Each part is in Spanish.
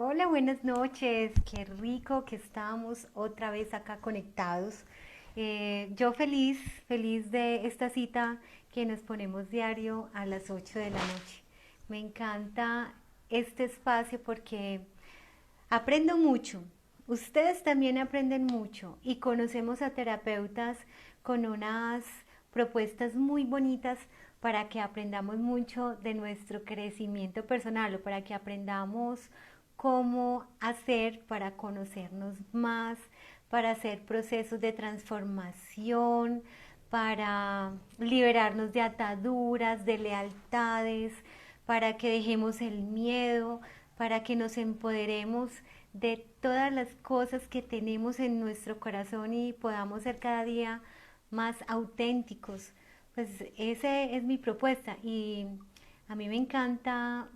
Hola, buenas noches. Qué rico que estamos otra vez acá conectados. Yo feliz, feliz de esta cita que nos ponemos diario a las 8 de la noche. Me encanta este espacio porque aprendo mucho. Ustedes también aprenden mucho y conocemos a terapeutas con unas propuestas muy bonitas para que aprendamos mucho de nuestro crecimiento personal o para que aprendamos cómo hacer para conocernos más, para hacer procesos de transformación, para liberarnos de ataduras, de lealtades, para que dejemos el miedo, para que nos empoderemos de todas las cosas que tenemos en nuestro corazón y podamos ser cada día más auténticos. Pues esa es mi propuesta y a mí me encanta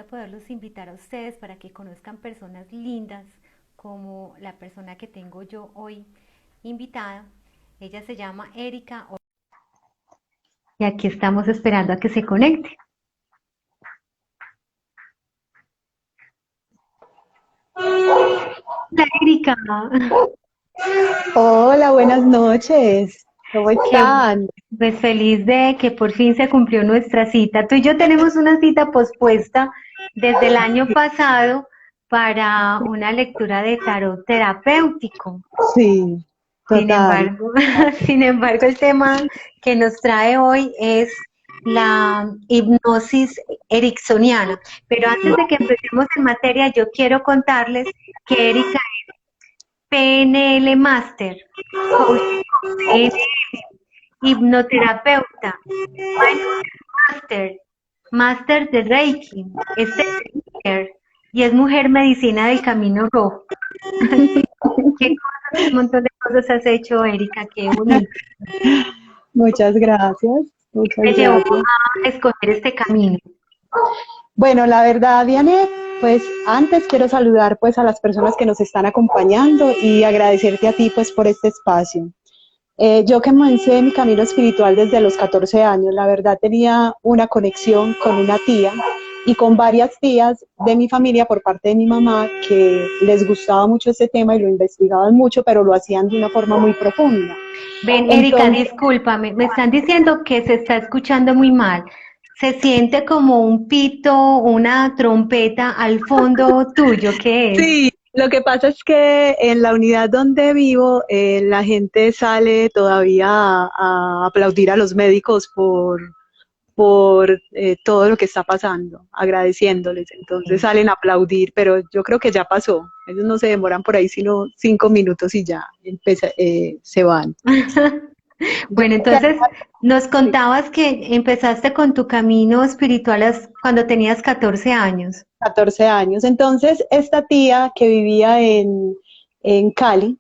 poderlos invitar a ustedes para que conozcan personas lindas como la persona que tengo yo hoy invitada. Ella se llama Erika y aquí estamos esperando a que se conecte. Hola, Erika. Hola, buenas noches. ¿Cómo Qué están? pues feliz de que por fin se cumplió nuestra cita. Tú y yo tenemos una cita pospuesta desde el año pasado para una lectura de tarot terapéutico. Sí, Sin total. embargo, sin embargo, el tema que nos trae hoy es la hipnosis ericksoniana. Pero antes de que empecemos en materia, yo quiero contarles que Erika es PNL Master, coach hipnoterapeuta, máster, máster de Reiki, es speaker y es mujer medicina del Camino Rojo. Qué cosas, un montón de cosas has hecho, Erika, qué bonito. Muchas gracias. Muchas Te llevó gracias. a escoger este camino. Bueno, la verdad, Diane, pues antes quiero saludar pues a las personas que nos están acompañando y agradecerte a ti pues por este espacio. Yo que comencé mi camino espiritual desde los 14 años, la verdad tenía una conexión con una tía y con varias tías de mi familia por parte de mi mamá que les gustaba mucho este tema y lo investigaban mucho, pero lo hacían de una forma muy profunda. Ven, Erika, Entonces, discúlpame, me están diciendo que se está escuchando muy mal. Se siente como un pito, una trompeta al fondo tuyo, ¿qué es? sí, lo que pasa es que en la unidad donde vivo, la gente sale todavía a aplaudir a los médicos por todo lo que está pasando, agradeciéndoles. Entonces Sí. salen a aplaudir, pero yo creo que ya pasó. Ellos no se demoran por ahí sino 5 minutos y ya se van. Yo Bueno, creo que entonces nos contabas que empezaste con tu camino espiritual cuando tenías 14 años. 14 años. Entonces, esta tía que vivía en Cali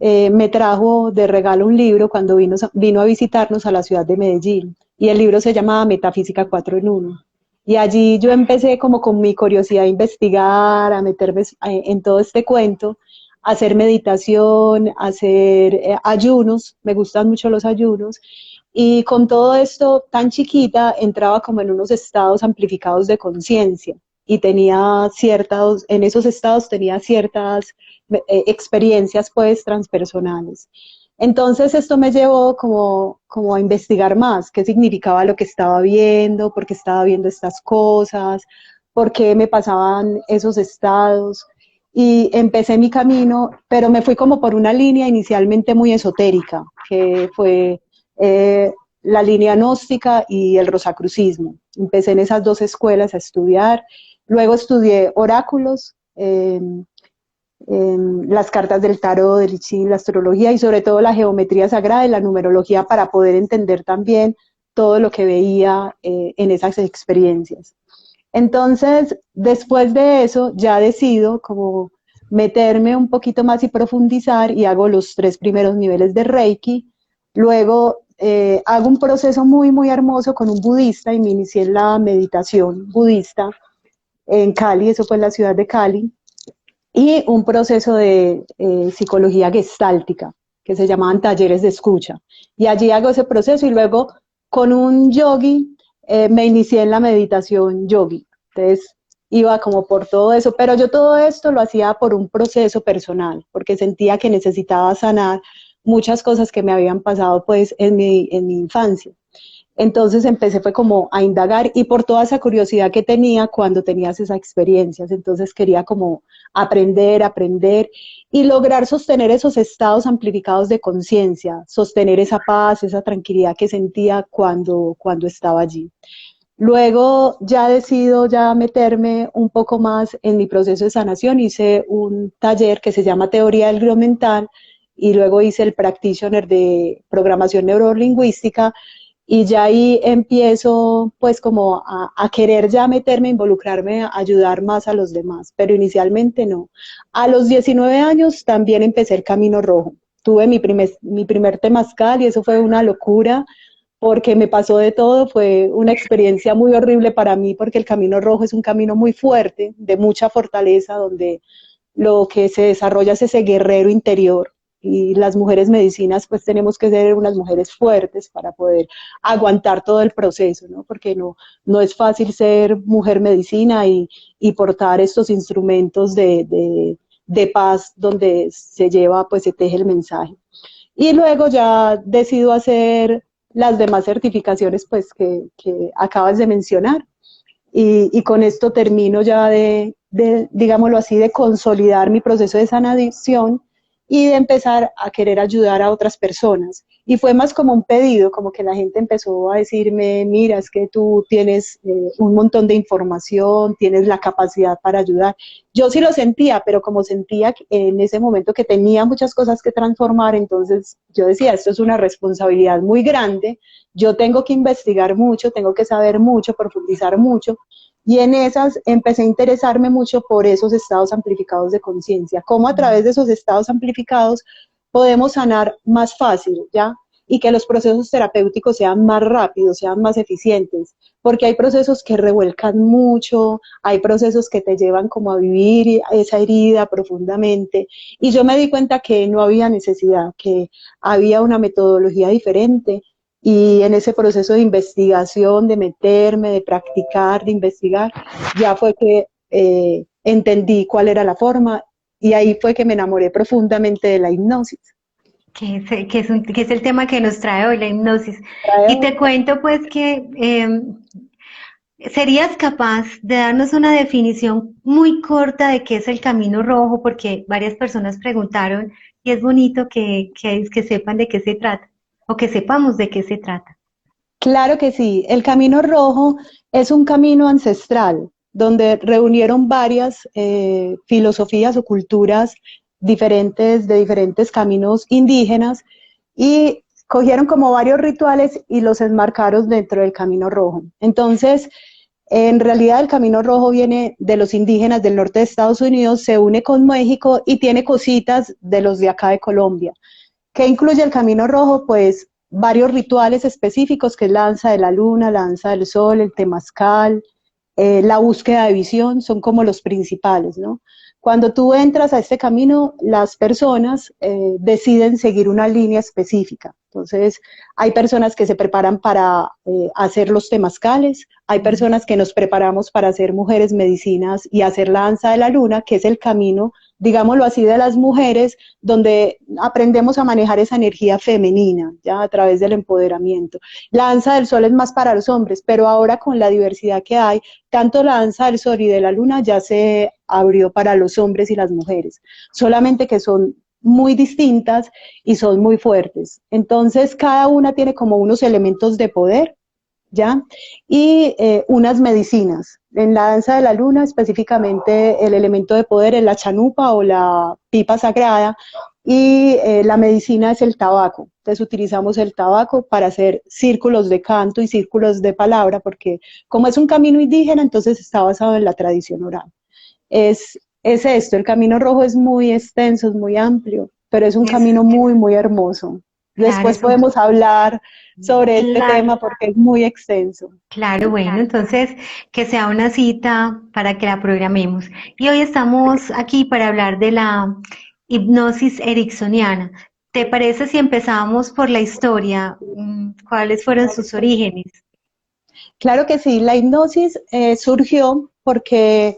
me trajo de regalo un libro cuando vino a visitarnos a la ciudad de Medellín. Y el libro se llamaba Metafísica 4 en 1. Y allí yo empecé como con mi curiosidad a investigar, a meterme en todo este cuento, a hacer meditación, a hacer ayunos, me gustan mucho los ayunos, y con todo esto tan chiquita entraba como en unos estados amplificados de conciencia y tenía ciertas, en esos estados tenía ciertas experiencias pues transpersonales. Entonces esto me llevó como a investigar más qué significaba lo que estaba viendo, por qué estaba viendo estas cosas, por qué me pasaban esos estados. Y empecé mi camino, pero me fui como por una línea inicialmente muy esotérica, que fue la línea gnóstica y el rosacrucismo. Empecé en esas dos escuelas a estudiar. Luego estudié oráculos, las cartas del tarot, del I Ching, la astrología y sobre todo la geometría sagrada y la numerología para poder entender también todo lo que veía en esas experiencias. Entonces, después de eso, ya decido como meterme un poquito más y profundizar y hago los 3 primeros niveles de Reiki. Luego hago un proceso muy, muy hermoso con un budista y me inicié en la meditación budista en Cali, eso fue en la ciudad de Cali, y un proceso de psicología gestáltica, que se llamaban talleres de escucha. Y allí hago ese proceso y luego con un yogi me inicié en la meditación yogi. Entonces iba como por todo eso, pero yo todo esto lo hacía por un proceso personal, porque sentía que necesitaba sanar muchas cosas que me habían pasado pues en mi infancia. Entonces empecé fue como a indagar y por toda esa curiosidad que tenía cuando tenías esas experiencias, entonces quería como aprender y lograr sostener esos estados amplificados de conciencia, sostener esa paz, esa tranquilidad que sentía cuando estaba allí. Luego ya decido ya meterme un poco más en mi proceso de sanación, hice un taller que se llama Teoría del Glio Mental y luego hice el Practitioner de Programación Neurolingüística y ya ahí empiezo pues como a querer ya meterme, involucrarme, a ayudar más a los demás, pero inicialmente no. A los 19 años también empecé el Camino Rojo. Tuve mi primer temazcal y eso fue una locura porque me pasó de todo, fue una experiencia muy horrible para mí porque el Camino Rojo es un camino muy fuerte, de mucha fortaleza, donde lo que se desarrolla es ese guerrero interior y las mujeres medicinas pues tenemos que ser unas mujeres fuertes para poder aguantar todo el proceso, ¿no? Porque no es fácil ser mujer medicina y portar estos instrumentos de paz donde se lleva, pues se teje el mensaje. Y luego ya decido hacer las demás certificaciones pues que acabas de mencionar y con esto termino ya digámoslo así, de consolidar mi proceso de sanación y de empezar a querer ayudar a otras personas. Y fue más como un pedido, como que la gente empezó a decirme, mira, es que tú tienes un montón de información, tienes la capacidad para ayudar. Yo sí lo sentía, pero como sentía en ese momento que tenía muchas cosas que transformar, entonces yo decía, esto es una responsabilidad muy grande, yo tengo que investigar mucho, tengo que saber mucho, profundizar mucho, y en esas empecé a interesarme mucho por esos estados amplificados de conciencia, cómo a través de esos estados amplificados podemos sanar más fácil, ¿ya? Y que los procesos terapéuticos sean más rápidos, sean más eficientes, porque hay procesos que revuelcan mucho, hay procesos que te llevan como a vivir esa herida profundamente, y yo me di cuenta que no había necesidad, que había una metodología diferente, y en ese proceso de investigación, de meterme, de practicar, de investigar, ya fue que entendí cuál era la forma y ahí fue que me enamoré profundamente de la hipnosis. Que es el tema que nos trae hoy, la hipnosis. Y te cuento pues que ¿serías capaz de darnos una definición muy corta de qué es el camino rojo? Porque varias personas preguntaron y es bonito que sepan de qué se trata o que sepamos de qué se trata. Claro que sí, el Camino Rojo es un camino ancestral donde reunieron varias filosofías o culturas diferentes de diferentes caminos indígenas y cogieron como varios rituales y los enmarcaron dentro del Camino Rojo. Entonces, en realidad el Camino Rojo viene de los indígenas del norte de Estados Unidos, se une con México y tiene cositas de los de acá de Colombia. ¿Qué incluye el Camino Rojo? Pues varios rituales específicos, que es la danza de la luna, la danza del sol, el temazcal, la búsqueda de visión, son como los principales, ¿no? Cuando tú entras a este camino, las personas deciden seguir una línea específica. Entonces, hay personas que se preparan para hacer los temazcales, hay personas que nos preparamos para ser mujeres medicinas y hacer la danza de la luna, que es el camino, digámoslo así, de las mujeres, donde aprendemos a manejar esa energía femenina, ya a través del empoderamiento. La danza del sol es más para los hombres, pero ahora con la diversidad que hay, tanto la danza del sol y de la luna ya se abrió para los hombres y las mujeres, solamente que son muy distintas y son muy fuertes. Entonces, cada una tiene como unos elementos de poder, ¿ya? Y unas medicinas. En la danza de la luna, específicamente, el elemento de poder es la chanupa o la pipa sagrada, y la medicina es el tabaco. Entonces utilizamos el tabaco para hacer círculos de canto y círculos de palabra, porque como es un camino indígena, entonces está basado en la tradición oral. Es esto, el Camino Rojo es muy extenso, es muy amplio, pero es un Es, camino muy, muy hermoso. claro, Después podemos hablar sobre este tema porque es muy extenso. claro, bueno, entonces que sea una cita para que la programemos. Y hoy estamos aquí para hablar de la hipnosis ericksoniana. ¿Te parece si empezamos por la historia? ¿Cuáles fueron sus orígenes? Claro que sí, la hipnosis surgió porque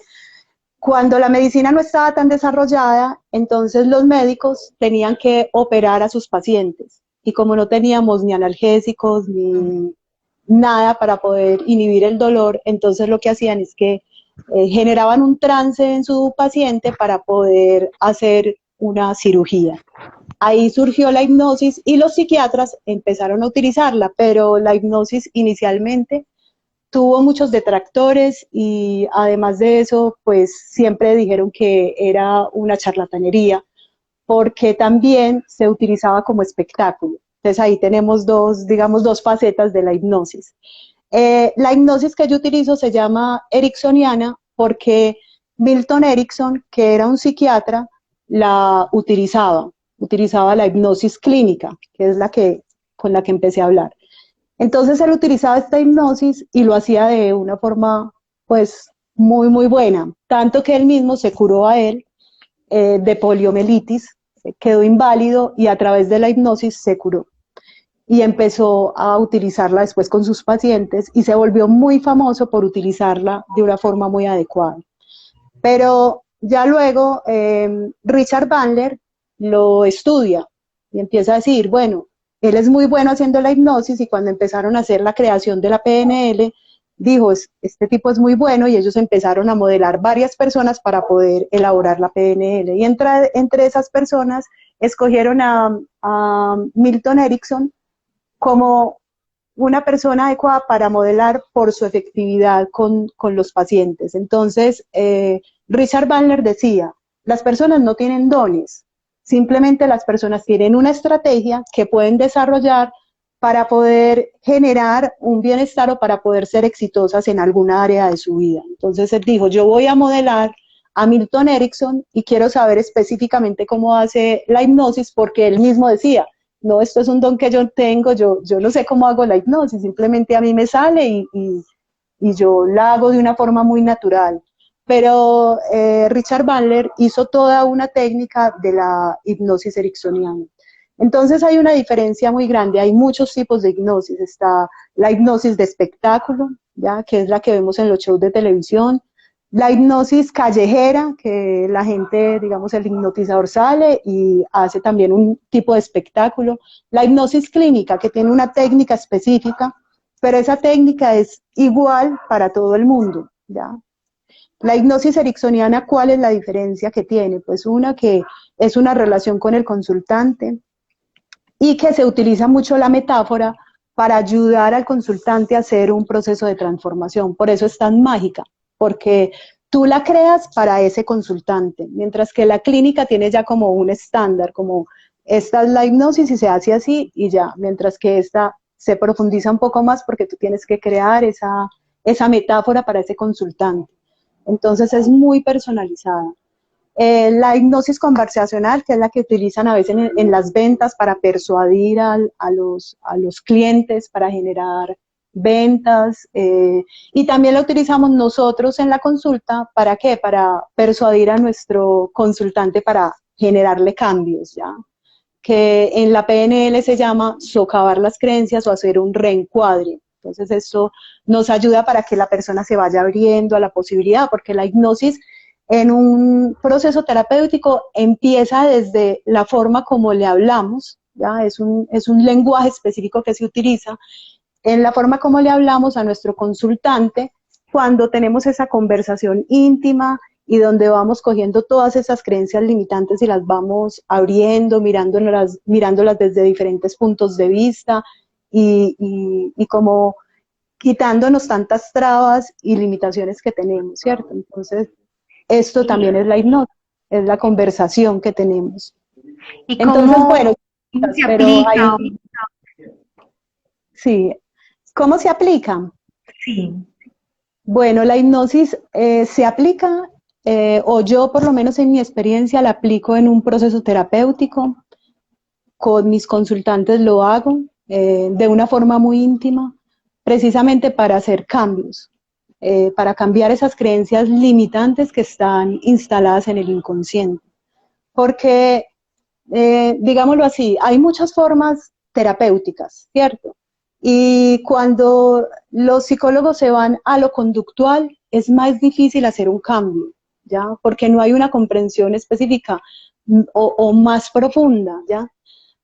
Cuando la medicina no estaba tan desarrollada, entonces los médicos tenían que operar a sus pacientes. Y como no teníamos ni analgésicos ni nada para poder inhibir el dolor, entonces lo que hacían es que generaban un trance en su paciente para poder hacer una cirugía. Ahí surgió la hipnosis y los psiquiatras empezaron a utilizarla, pero la hipnosis inicialmente tuvo muchos detractores y además de eso, pues siempre dijeron que era una charlatanería, porque también se utilizaba como espectáculo. Entonces ahí tenemos dos, digamos, dos facetas de la hipnosis. La hipnosis que yo utilizo se llama ericksoniana porque Milton Erickson, que era un psiquiatra, la utilizaba la hipnosis clínica, que es la que, con la que empecé a hablar. Entonces él utilizaba esta hipnosis y lo hacía de una forma, pues, muy, muy buena, tanto que él mismo se curó a él de poliomielitis, quedó inválido y a través de la hipnosis se curó. Y empezó a utilizarla después con sus pacientes y se volvió muy famoso por utilizarla de una forma muy adecuada. Pero ya luego Richard Bandler lo estudia y empieza a decir, bueno, él es muy bueno haciendo la hipnosis y cuando empezaron a hacer la creación de la PNL, dijo, este tipo es muy bueno y ellos empezaron a modelar varias personas para poder elaborar la PNL. Y entre esas personas escogieron a Milton Erickson como una persona adecuada para modelar por su efectividad con los pacientes. Entonces, Richard Bandler decía, las personas no tienen dones, simplemente las personas tienen una estrategia que pueden desarrollar para poder generar un bienestar o para poder ser exitosas en alguna área de su vida. Entonces él dijo, yo voy a modelar a Milton Erickson y quiero saber específicamente cómo hace la hipnosis porque él mismo decía, no, esto es un don que yo tengo, yo no sé cómo hago la hipnosis, simplemente a mí me sale y yo la hago de una forma muy natural. Pero Richard Bandler hizo toda una técnica de la hipnosis ericksoniana. Entonces hay una diferencia muy grande, hay muchos tipos de hipnosis, está la hipnosis de espectáculo, ¿ya? Que es la que vemos en los shows de televisión, la hipnosis callejera, que la gente, digamos, el hipnotizador sale y hace también un tipo de espectáculo. La hipnosis clínica, que tiene una técnica específica, pero esa técnica es igual para todo el mundo, ¿ya? La hipnosis ericksoniana, ¿cuál es la diferencia que tiene? Pues una que es una relación con el consultante y que se utiliza mucho la metáfora para ayudar al consultante a hacer un proceso de transformación. Por eso es tan mágica, porque tú la creas para ese consultante, mientras que la clínica tiene ya como un estándar, como esta es la hipnosis y se hace así y ya, mientras que esta se profundiza un poco más porque tú tienes que crear esa metáfora para ese consultante. Entonces es muy personalizada. La hipnosis conversacional, que es la que utilizan a veces en las ventas para persuadir a los clientes, para generar ventas, y también la utilizamos nosotros en la consulta, ¿para qué? Para persuadir a nuestro consultante para generarle cambios, ¿ya? Que en la PNL se llama socavar las creencias o hacer un reencuadre. Entonces esto nos ayuda para que la persona se vaya abriendo a la posibilidad, porque la hipnosis en un proceso terapéutico empieza desde la forma como le hablamos, ¿ya? Es un lenguaje específico que se utiliza, en la forma como le hablamos a nuestro consultante cuando tenemos esa conversación íntima y donde vamos cogiendo todas esas creencias limitantes y las vamos abriendo, mirándolas desde diferentes puntos de vista y como quitándonos tantas trabas y limitaciones que tenemos, ¿cierto? Entonces, esto ¿Y, también es la hipnosis, es la conversación que tenemos. y Entonces, cómo, bueno, cómo se pero aplica? hay, sí, ¿cómo se aplica? Sí. Bueno, la hipnosis se aplica, o yo por lo menos en mi experiencia la aplico en un proceso terapéutico, con mis consultantes lo hago de una forma muy íntima, precisamente para hacer cambios, para cambiar esas creencias limitantes que están instaladas en el inconsciente. Porque, digámoslo así, hay muchas formas terapéuticas, ¿cierto? Y cuando los psicólogos se van a lo conductual, es más difícil hacer un cambio, ¿ya? Porque no hay una comprensión específica o más profunda, ¿ya?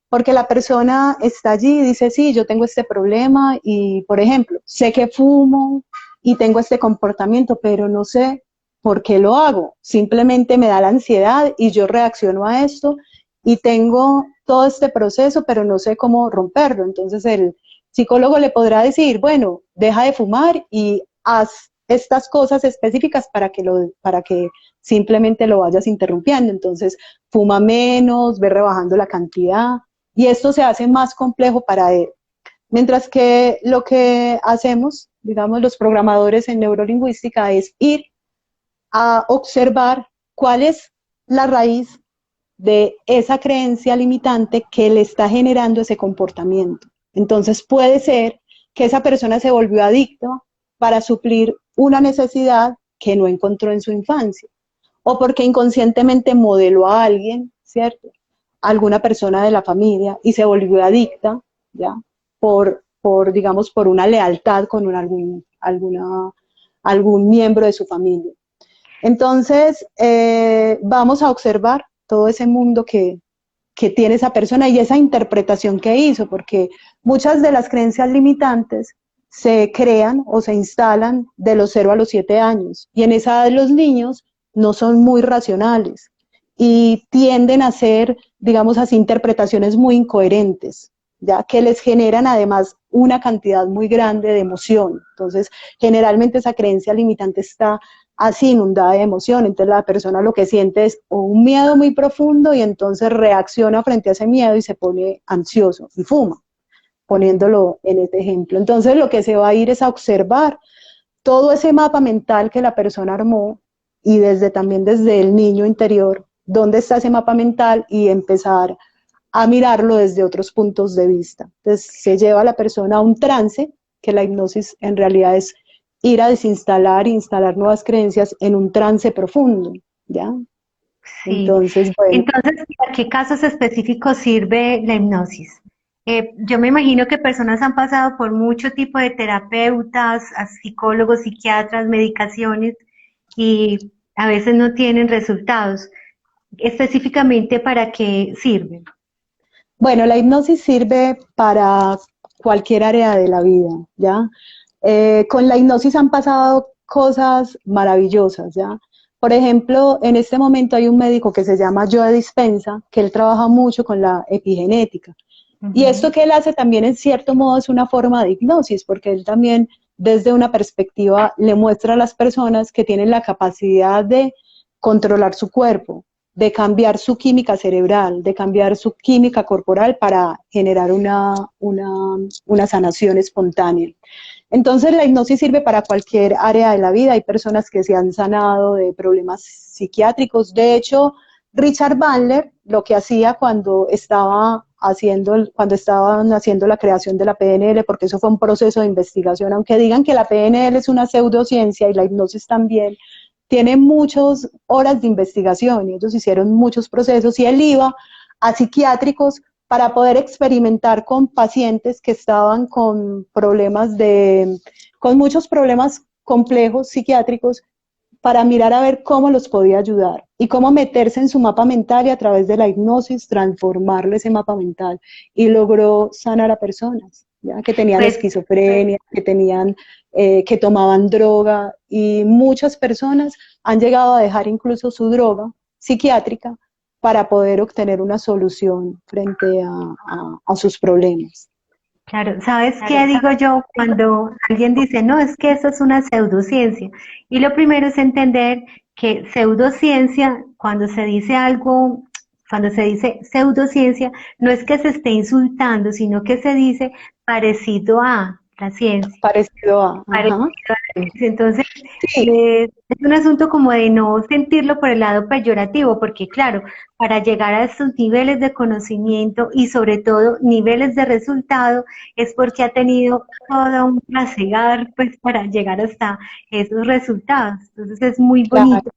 Porque la persona está allí y dice, sí, yo tengo este problema y, por ejemplo, sé que fumo y tengo este comportamiento, pero no sé por qué lo hago. Simplemente me da la ansiedad y yo reacciono a esto y tengo todo este proceso, pero no sé cómo romperlo. Entonces el psicólogo le podrá decir, bueno, deja de fumar y haz estas cosas específicas para que simplemente lo vayas interrumpiendo. Entonces, fuma menos, ve rebajando la cantidad, y esto se hace más complejo para él. Mientras que lo que hacemos, digamos, los programadores en neurolingüística es ir a observar cuál es la raíz de esa creencia limitante que le está generando ese comportamiento. Entonces puede ser que esa persona se volvió adicta para suplir una necesidad que no encontró en su infancia, o porque inconscientemente modeló a alguien, ¿cierto? Alguna persona de la familia y se volvió adicta, ¿ya? Digamos, por una lealtad con algún miembro de su familia. Entonces, vamos a observar todo ese mundo que tiene esa persona y esa interpretación que hizo, porque muchas de las creencias limitantes se crean o se instalan de los 0 a los 7 años, y en esa edad los niños no son muy racionales y tienden a hacer, digamos así, interpretaciones muy incoherentes, ya que les generan además una cantidad muy grande de emoción. Entonces, generalmente esa creencia limitante está así inundada de emoción, entonces la persona lo que siente es un miedo muy profundo y entonces reacciona frente a ese miedo y se pone ansioso y fuma, poniéndolo en este ejemplo. Entonces lo que se va a ir es a observar todo ese mapa mental que la persona armó y también desde el niño interior, dónde está ese mapa mental, y empezar a mirarlo desde otros puntos de vista. Entonces se lleva a la persona a un trance, que la hipnosis en realidad es ir a desinstalar e instalar nuevas creencias en un trance profundo, ¿ya? Sí. Entonces, bueno, Entonces, ¿para qué casos específicos sirve la hipnosis? Yo me imagino que personas han pasado por mucho tipo de terapeutas, a psicólogos, psiquiatras, medicaciones y a veces no tienen resultados. Específicamente, ¿para qué sirve? bueno, la hipnosis sirve para cualquier área de la vida, ¿ya? Con la hipnosis han pasado cosas maravillosas, ¿ya? Por ejemplo, en este momento hay un médico que se llama Joe Dispenza, que él trabaja mucho con la epigenética. Y esto Ujú. que él hace también en cierto modo es una forma de hipnosis, porque él también desde una perspectiva le muestra a las personas que tienen la capacidad de controlar su cuerpo, de cambiar su química cerebral, de cambiar su química corporal para generar una sanación espontánea. Entonces la hipnosis sirve para cualquier área de la vida. Hay personas que se han sanado de problemas psiquiátricos. De hecho, Richard Bandler lo que hacía cuando estaban haciendo la creación de la PNL, porque eso fue un proceso de investigación, aunque digan que la PNL es una pseudociencia y la hipnosis también, tiene muchas horas de investigación y ellos hicieron muchos procesos, y él iba a psiquiátricos para poder experimentar con pacientes que estaban con muchos problemas complejos psiquiátricos, para mirar a ver cómo los podía ayudar y cómo meterse en su mapa mental y a través de la hipnosis transformarle ese mapa mental, y logró sanar a personas, ¿ya? Que tenían Pues esquizofrenia, que tomaban droga, y muchas personas han llegado a dejar incluso su droga psiquiátrica para poder obtener una solución frente a sus problemas. claro, ¿sabes qué digo yo cuando alguien dice, no, es que eso es una pseudociencia? Y lo primero es entender que pseudociencia, cuando se dice algo, cuando se dice pseudociencia, no es que se esté insultando, sino que se dice parecido a la ciencia. Parecido a, Parecido ajá. a la ciencia. Entonces, Sí, es un asunto como de no sentirlo por el lado peyorativo, porque claro, para llegar a estos niveles de conocimiento y sobre todo niveles de resultado, es porque ha tenido todo un trasegar pues para llegar hasta esos resultados. Entonces es muy claro. bonito.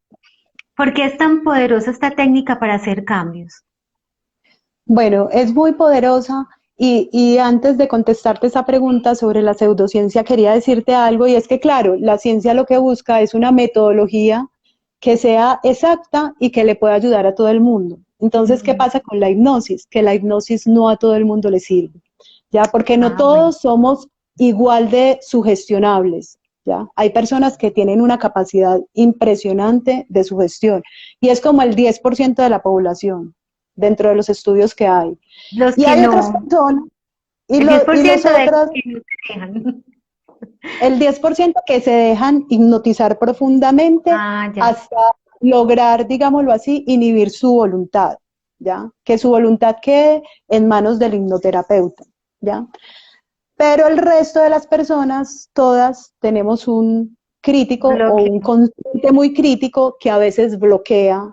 ¿Por qué es tan poderosa esta técnica para hacer cambios? Bueno, es muy poderosa, y antes de contestarte esa pregunta sobre la pseudociencia, quería decirte algo, y es que, claro, la ciencia lo que busca es una metodología que sea exacta y que le pueda ayudar a todo el mundo. Entonces, ¿qué pasa con la hipnosis? Que la hipnosis no a todo el mundo le sirve, ¿ya? Porque no Bueno. todos somos igual de sugestionables, ¿ya? Hay personas que tienen una capacidad impresionante de sugestión y es como el 10% de la población dentro de los estudios que hay. Los Y que hay otras no, personas, el diez por y los ciento de los otros, que no se dejan. el 10% que se dejan hipnotizar profundamente Ah, ya. hasta lograr, digámoslo así, inhibir su voluntad, ¿ya? Que su voluntad quede en manos del hipnoterapeuta, ¿ya? Pero el resto de las personas, todas tenemos un crítico o un Bloque. consciente muy crítico que a veces bloquea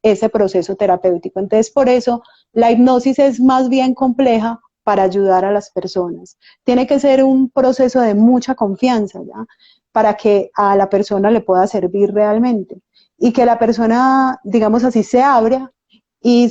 ese proceso terapéutico. Entonces, por eso la hipnosis es más bien compleja para ayudar a las personas. Tiene que ser un proceso de mucha confianza, ¿ya? Para que a la persona le pueda servir realmente y que la persona, digamos así, se abra y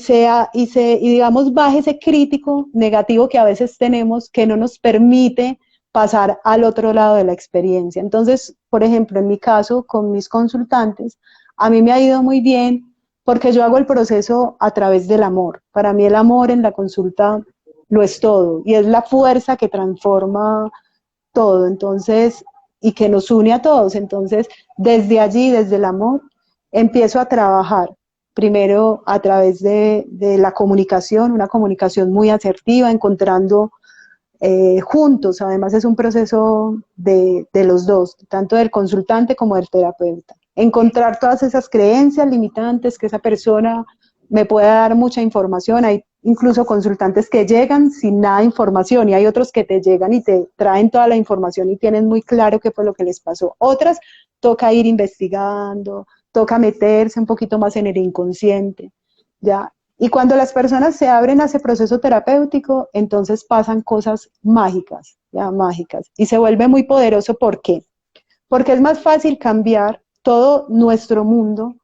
digamos baje ese crítico negativo que a veces tenemos que no nos permite pasar al otro lado de la experiencia. Entonces, por ejemplo, en mi caso, con mis consultantes, a mí me ha ido muy bien porque yo hago el proceso a través del amor. Para mí el amor en la consulta lo es todo y es la fuerza que transforma todo, entonces, y que nos une a todos. Entonces, desde allí, desde el amor, empiezo a trabajar. Primero a través de la comunicación, una comunicación muy asertiva, encontrando juntos, además es un proceso de los dos, tanto del consultante como del terapeuta. Encontrar todas esas creencias limitantes, que esa persona me pueda dar mucha información. Hay incluso consultantes que llegan sin nada de información y hay otros que te llegan y te traen toda la información y tienen muy claro qué fue lo que les pasó. Otras toca ir investigando, toca meterse un poquito más en el inconsciente, ¿ya? Y cuando las personas se abren a ese proceso terapéutico, entonces pasan cosas mágicas, ya mágicas, y se vuelve muy poderoso. ¿Por qué? Porque es más fácil cambiar todo nuestro mundo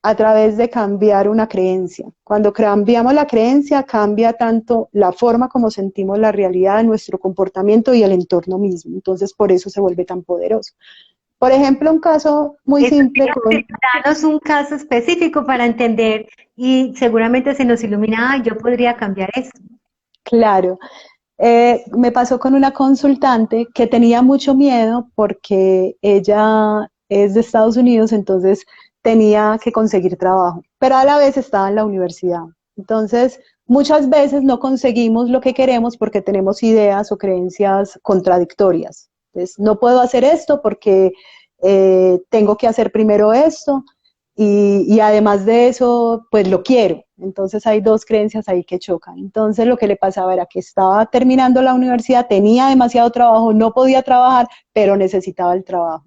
a través de cambiar una creencia. Cuando cambiamos la creencia, cambia tanto la forma como sentimos la realidad, nuestro comportamiento y el entorno mismo. Entonces, por eso se vuelve tan poderoso. Por ejemplo, un caso muy Eso te simple iba a decir, con, danos un caso específico para entender y seguramente se nos ilumina, "Ay, yo podría cambiar esto". claro, me pasó con una consultante que tenía mucho miedo porque ella es de Estados Unidos, entonces tenía que conseguir trabajo, pero a la vez estaba en la universidad. Entonces, muchas veces no conseguimos lo que queremos porque tenemos ideas o creencias contradictorias. Entonces, no puedo hacer esto porque tengo que hacer primero esto y además de eso, pues lo quiero. Entonces hay dos creencias ahí que chocan. Entonces lo que le pasaba era que estaba terminando la universidad, tenía demasiado trabajo, no podía trabajar, pero necesitaba el trabajo.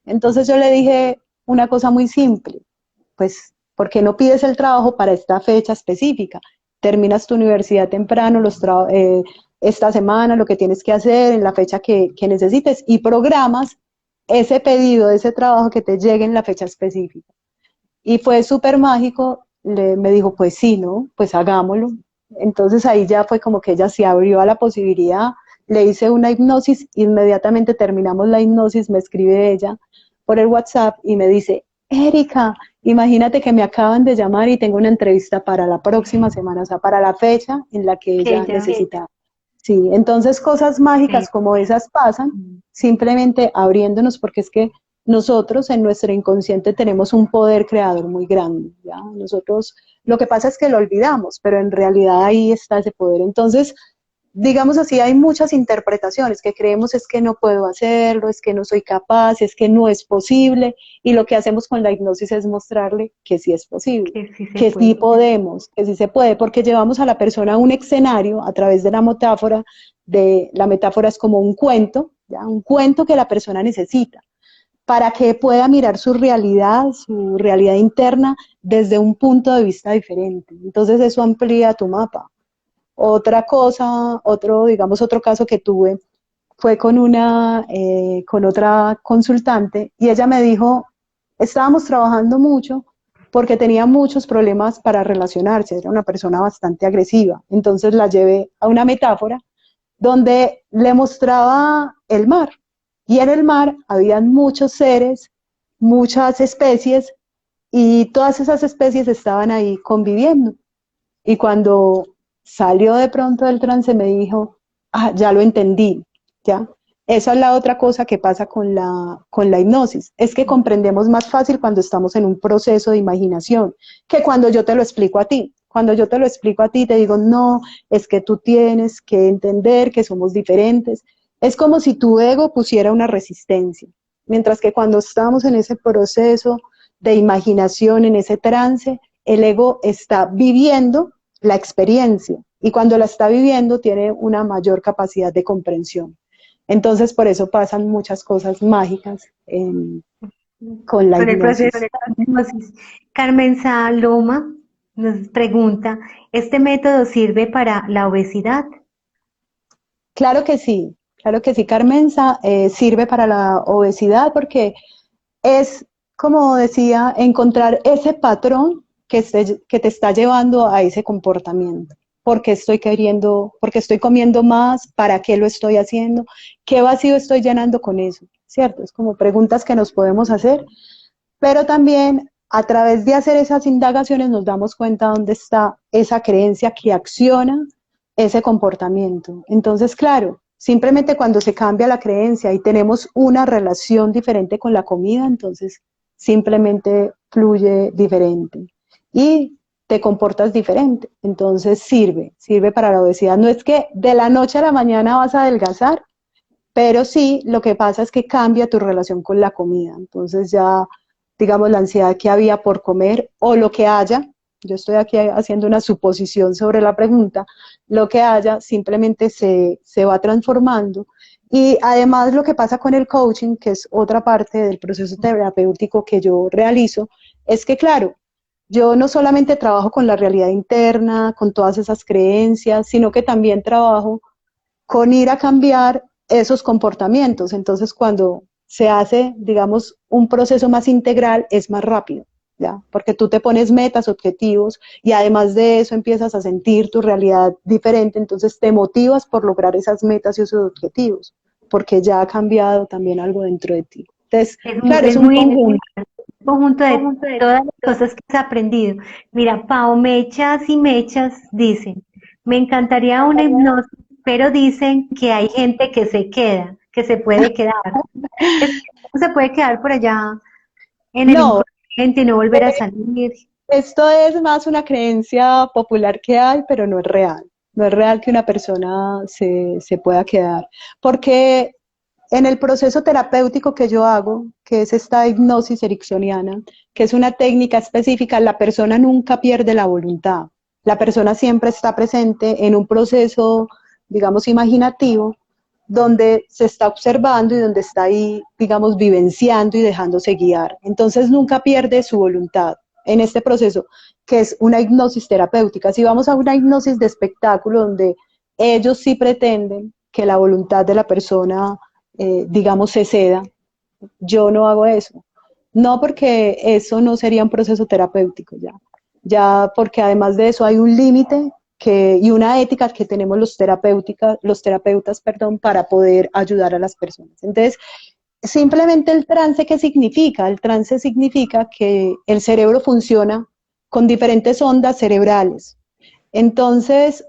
Entonces yo le dije una cosa muy simple, pues, ¿por qué no pides el trabajo para esta fecha específica? Terminas tu universidad temprano, esta semana, lo que tienes que hacer en la fecha que necesites y programas ese pedido, ese trabajo que te llegue en la fecha específica. Y fue súper mágico, me dijo, pues sí, ¿no? Pues hagámoslo. Entonces ahí ya fue como que ella se abrió a la posibilidad, le hice una hipnosis, inmediatamente terminamos la hipnosis, me escribe ella por el WhatsApp y me dice, Erika, imagínate que me acaban de llamar y tengo una entrevista para la próxima semana, o sea, para la fecha en la que Que ella ya, necesitaba. Sí, entonces cosas mágicas como esas pasan simplemente abriéndonos porque es que nosotros en nuestro inconsciente tenemos un poder creador muy grande, ¿ya? Nosotros, lo que pasa es que lo olvidamos, pero en realidad ahí está ese poder. Entonces, digamos así, hay muchas interpretaciones que creemos es que no puedo hacerlo, es que no soy capaz, es que no es posible, y lo que hacemos con la hipnosis es mostrarle que sí es posible, que sí se que sí puede. podemos, que sí se puede, porque llevamos a la persona a un escenario a través de la metáfora es como un cuento, ¿ya? Un cuento que la persona necesita para que pueda mirar su realidad interna desde un punto de vista diferente. Entonces eso amplía tu mapa. Otra cosa, digamos, otro caso que tuve fue con otra consultante y ella me dijo, estábamos trabajando mucho porque tenía muchos problemas para relacionarse, era una persona bastante agresiva. Entonces la llevé a una metáfora donde le mostraba el mar y en el mar habían muchos seres, muchas especies y todas esas especies estaban ahí conviviendo. Y cuando salió de pronto del trance me dijo, ah, ya lo entendí, ¿ya? Esa es la otra cosa que pasa con la hipnosis, es que comprendemos más fácil cuando estamos en un proceso de imaginación que cuando yo te lo explico a ti. Cuando yo te lo explico a ti, te digo, no, es que tú tienes que entender que somos diferentes. Es como si tu ego pusiera una resistencia, mientras que cuando estamos en ese proceso de imaginación, en ese trance, el ego está viviendo la experiencia y cuando la está viviendo tiene una mayor capacidad de comprensión. Entonces, por eso pasan muchas cosas mágicas con la Con el proceso hipnosis. de hipnosis. Carmen Saloma nos pregunta, ¿este método sirve para la obesidad? Claro que sí, Carmenza, sirve para la obesidad porque es, como decía, encontrar ese patrón que te está llevando a ese comportamiento. ¿Por qué estoy queriendo, por qué estoy comiendo más? ¿Para qué lo estoy haciendo? ¿Qué vacío estoy llenando con eso? ¿Cierto? Es como preguntas que nos podemos hacer, pero también a través de hacer esas indagaciones nos damos cuenta dónde está esa creencia que acciona ese comportamiento. Entonces, claro, simplemente cuando se cambia la creencia y tenemos una relación diferente con la comida, entonces simplemente fluye diferente y te comportas diferente. Entonces sirve para la obesidad. No es que de la noche a la mañana vas a adelgazar, pero sí, lo que pasa es que cambia tu relación con la comida. Entonces ya, digamos, la ansiedad que había por comer o lo que haya, yo estoy aquí haciendo una suposición sobre la pregunta, lo que haya simplemente se va transformando. Y además lo que pasa con el coaching, que es otra parte del proceso terapéutico que yo realizo, es que claro, yo no solamente trabajo con la realidad interna, con todas esas creencias, sino que también trabajo con ir a cambiar esos comportamientos. Entonces, cuando se hace, digamos, un proceso más integral, es más rápido, ¿ya? Porque tú te pones metas, objetivos, y además de eso empiezas a sentir tu realidad diferente, entonces te motivas por lograr esas metas y esos objetivos, porque ya ha cambiado también algo dentro de ti. Entonces, claro, es Es un muy conjunto. conjunto de todas las cosas que has aprendido. Mira, Pao Mechas y Mechas dicen, me encantaría una hipnosis, pero dicen que hay gente que se queda, que se puede quedar. Es que no se puede quedar por allá en el No, inconsciente y no volver a salir. esto es más una creencia popular que hay, pero no es real. No es real que una persona se pueda quedar. Porque en el proceso terapéutico que yo hago, que es esta hipnosis ericksoniana, que es una técnica específica, la persona nunca pierde la voluntad. La persona siempre está presente en un proceso, digamos, imaginativo, donde se está observando y donde está ahí, digamos, vivenciando y dejándose guiar. Entonces nunca pierde su voluntad en este proceso, que es una hipnosis terapéutica. Si vamos a una hipnosis de espectáculo donde ellos sí pretenden que la voluntad de la persona, digamos, se ceda, yo no hago eso. No porque eso no sería un proceso terapéutico ya. Ya porque además de eso hay un límite y una ética que tenemos los terapeutas, perdón, para poder ayudar a las personas. Entonces, simplemente el trance, ¿qué significa? El trance significa que el cerebro funciona con diferentes ondas cerebrales. Entonces,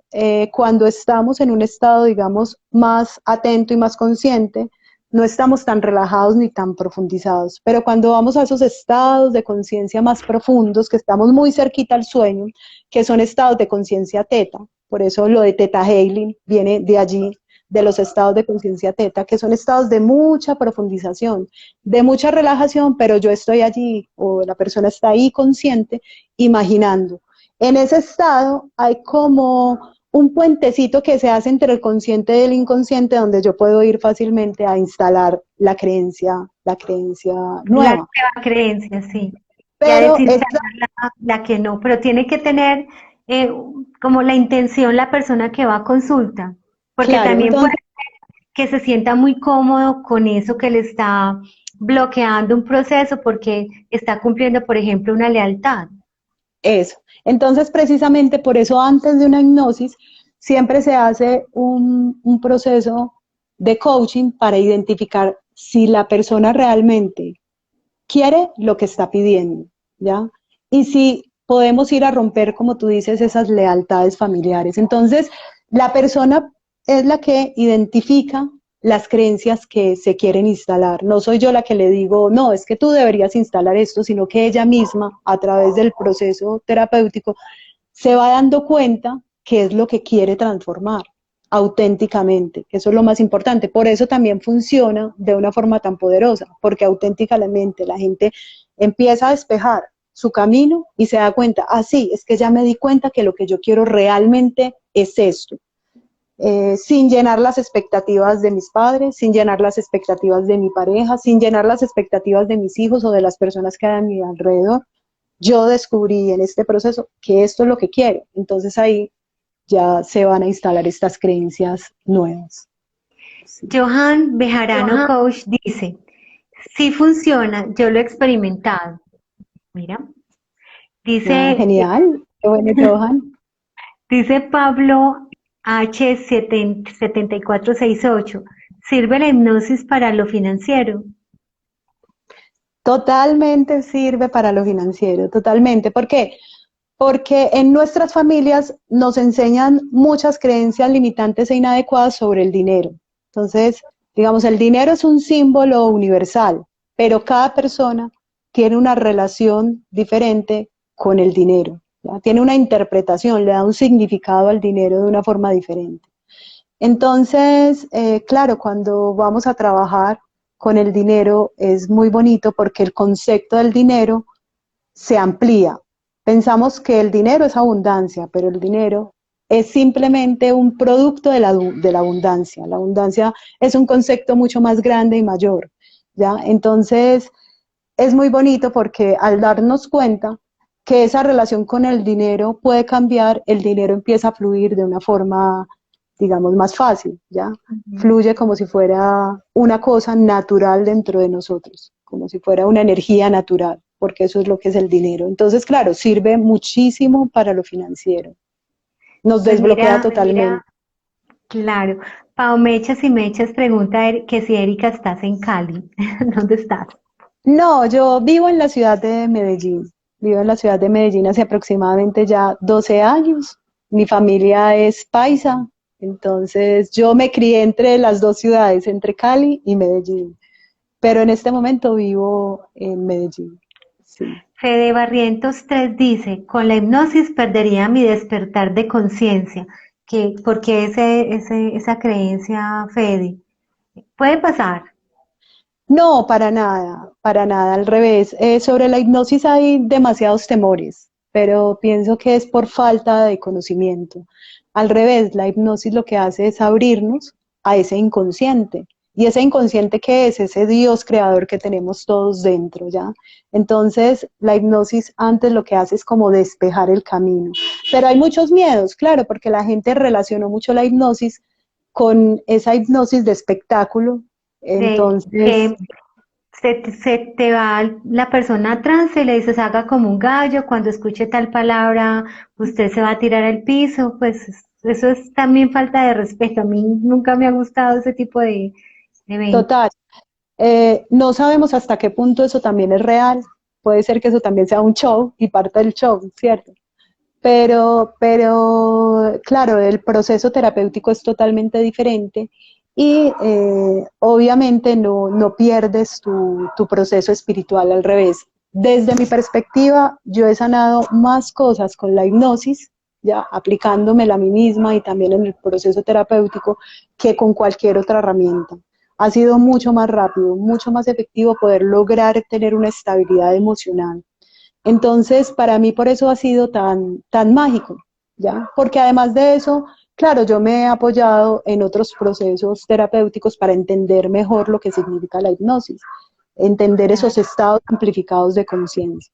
cuando estamos en un estado, digamos, más atento y más consciente, no estamos tan relajados ni tan profundizados. Pero cuando vamos a esos estados de conciencia más profundos, que estamos muy cerquita al sueño, que son estados de conciencia teta, por eso lo de teta healing viene de allí, de los estados de conciencia teta, que son estados de mucha profundización, de mucha relajación, pero yo estoy allí o la persona está ahí consciente, imaginando. En ese estado hay como un puentecito que se hace entre el consciente y el inconsciente donde yo puedo ir fácilmente a instalar la creencia La nueva. nueva creencia, sí. Ya Pero es desinstalar la que no, pero tiene que tener eh, como la intención la persona que va a consulta, porque claro, también puede entonces que se sienta muy cómodo con eso que le está bloqueando un proceso porque está cumpliendo, por ejemplo, una lealtad. eso. Entonces precisamente por eso antes de una hipnosis siempre se hace un proceso de coaching para identificar si la persona realmente quiere lo que está pidiendo. ¿ya? Y si podemos ir a romper, como tú dices, esas lealtades familiares. Entonces, la persona es la que identifica las creencias que se quieren instalar. No soy yo la que le digo, no, es que tú deberías instalar esto, sino que ella misma, a través del proceso terapéutico, se va dando cuenta qué es lo que quiere transformar auténticamente. Eso es lo más importante. Por eso también funciona de una forma tan poderosa, porque auténticamente la gente empieza a despejar su camino y se da cuenta, ah, sí, es que ya me di cuenta que lo que yo quiero realmente es esto. Sin llenar las expectativas de mis padres, sin llenar las expectativas de mi pareja, sin llenar las expectativas de mis hijos o de las personas que hay a mi alrededor. Yo descubrí en este proceso que esto es lo que quiero. Entonces ahí ya se van a instalar estas creencias nuevas. Sí. Johan Bejarano Coach dice, sí funciona, yo lo he experimentado. Mira, Ah, dice, genial. Qué bueno, Johan. dice Pablo H7468, ¿sirve la hipnosis para lo financiero? Totalmente sirve para lo financiero, totalmente. ¿Por qué? Porque en nuestras familias nos enseñan muchas creencias limitantes e inadecuadas sobre el dinero. Entonces, digamos, el dinero es un símbolo universal, pero cada persona tiene una relación diferente con el dinero, ¿ya? Tiene una interpretación, le da un significado al dinero de una forma diferente. Entonces, claro, cuando vamos a trabajar con el dinero es muy bonito porque el concepto del dinero se amplía. Pensamos que el dinero es abundancia, pero el dinero es simplemente un producto de la abundancia. La abundancia es un concepto mucho más grande y mayor, ¿ya? Entonces, es muy bonito porque al darnos cuenta que esa relación con el dinero puede cambiar, el dinero empieza a fluir de una forma, digamos, más fácil, ¿ya? Ujú. Fluye como si fuera una cosa natural dentro de nosotros, como si fuera una energía natural, porque eso es lo que es el dinero. Entonces, claro, sirve muchísimo para lo financiero. Nos Pues desbloquea mira, totalmente. claro. Pao Mechas y Mechas pregunta que si Erika estás en Cali. ¿Dónde estás? No, yo vivo en la ciudad de Medellín. Vivo en la ciudad de Medellín hace aproximadamente ya 12 años. Mi familia es paisa, entonces yo me crié entre las dos ciudades, entre Cali y Medellín. Pero en este momento vivo en Medellín. Sí. Fede Barrientos 3 dice, con la hipnosis perdería mi despertar de conciencia. ¿Por qué esa creencia, Fede? Puede pasar. No, para nada, al revés. Sobre la hipnosis hay demasiados temores, pero pienso que es por falta de conocimiento. Al revés, la hipnosis lo que hace es abrirnos a ese inconsciente. ¿Y ese inconsciente qué es? Ese Dios creador que tenemos todos dentro, ¿ya? Entonces, la hipnosis antes lo que hace es como despejar el camino. Pero hay muchos miedos, claro, porque la gente relacionó mucho la hipnosis con esa hipnosis de espectáculo. De Entonces, que se te va la persona a trance y le dices haga como un gallo, cuando escuche tal palabra usted se va a tirar al piso, pues eso es también falta de respeto. A mí nunca me ha gustado ese tipo de eventos. total, no sabemos hasta qué punto eso también es real. Puede ser que eso también sea un show y parte del show, ¿cierto? Pero claro, el proceso terapéutico es totalmente diferente y obviamente no pierdes tu proceso espiritual al revés. Desde mi perspectiva, yo he sanado más cosas con la hipnosis, ya aplicándomela a mí misma y también en el proceso terapéutico, que con cualquier otra herramienta. Ha sido mucho más rápido, mucho más efectivo poder lograr tener una estabilidad emocional. Entonces, para mí por eso ha sido tan mágico, ¿ya? Porque además de eso, claro, yo me he apoyado en otros procesos terapéuticos para entender mejor lo que significa la hipnosis, entender esos Claro. estados amplificados de conciencia.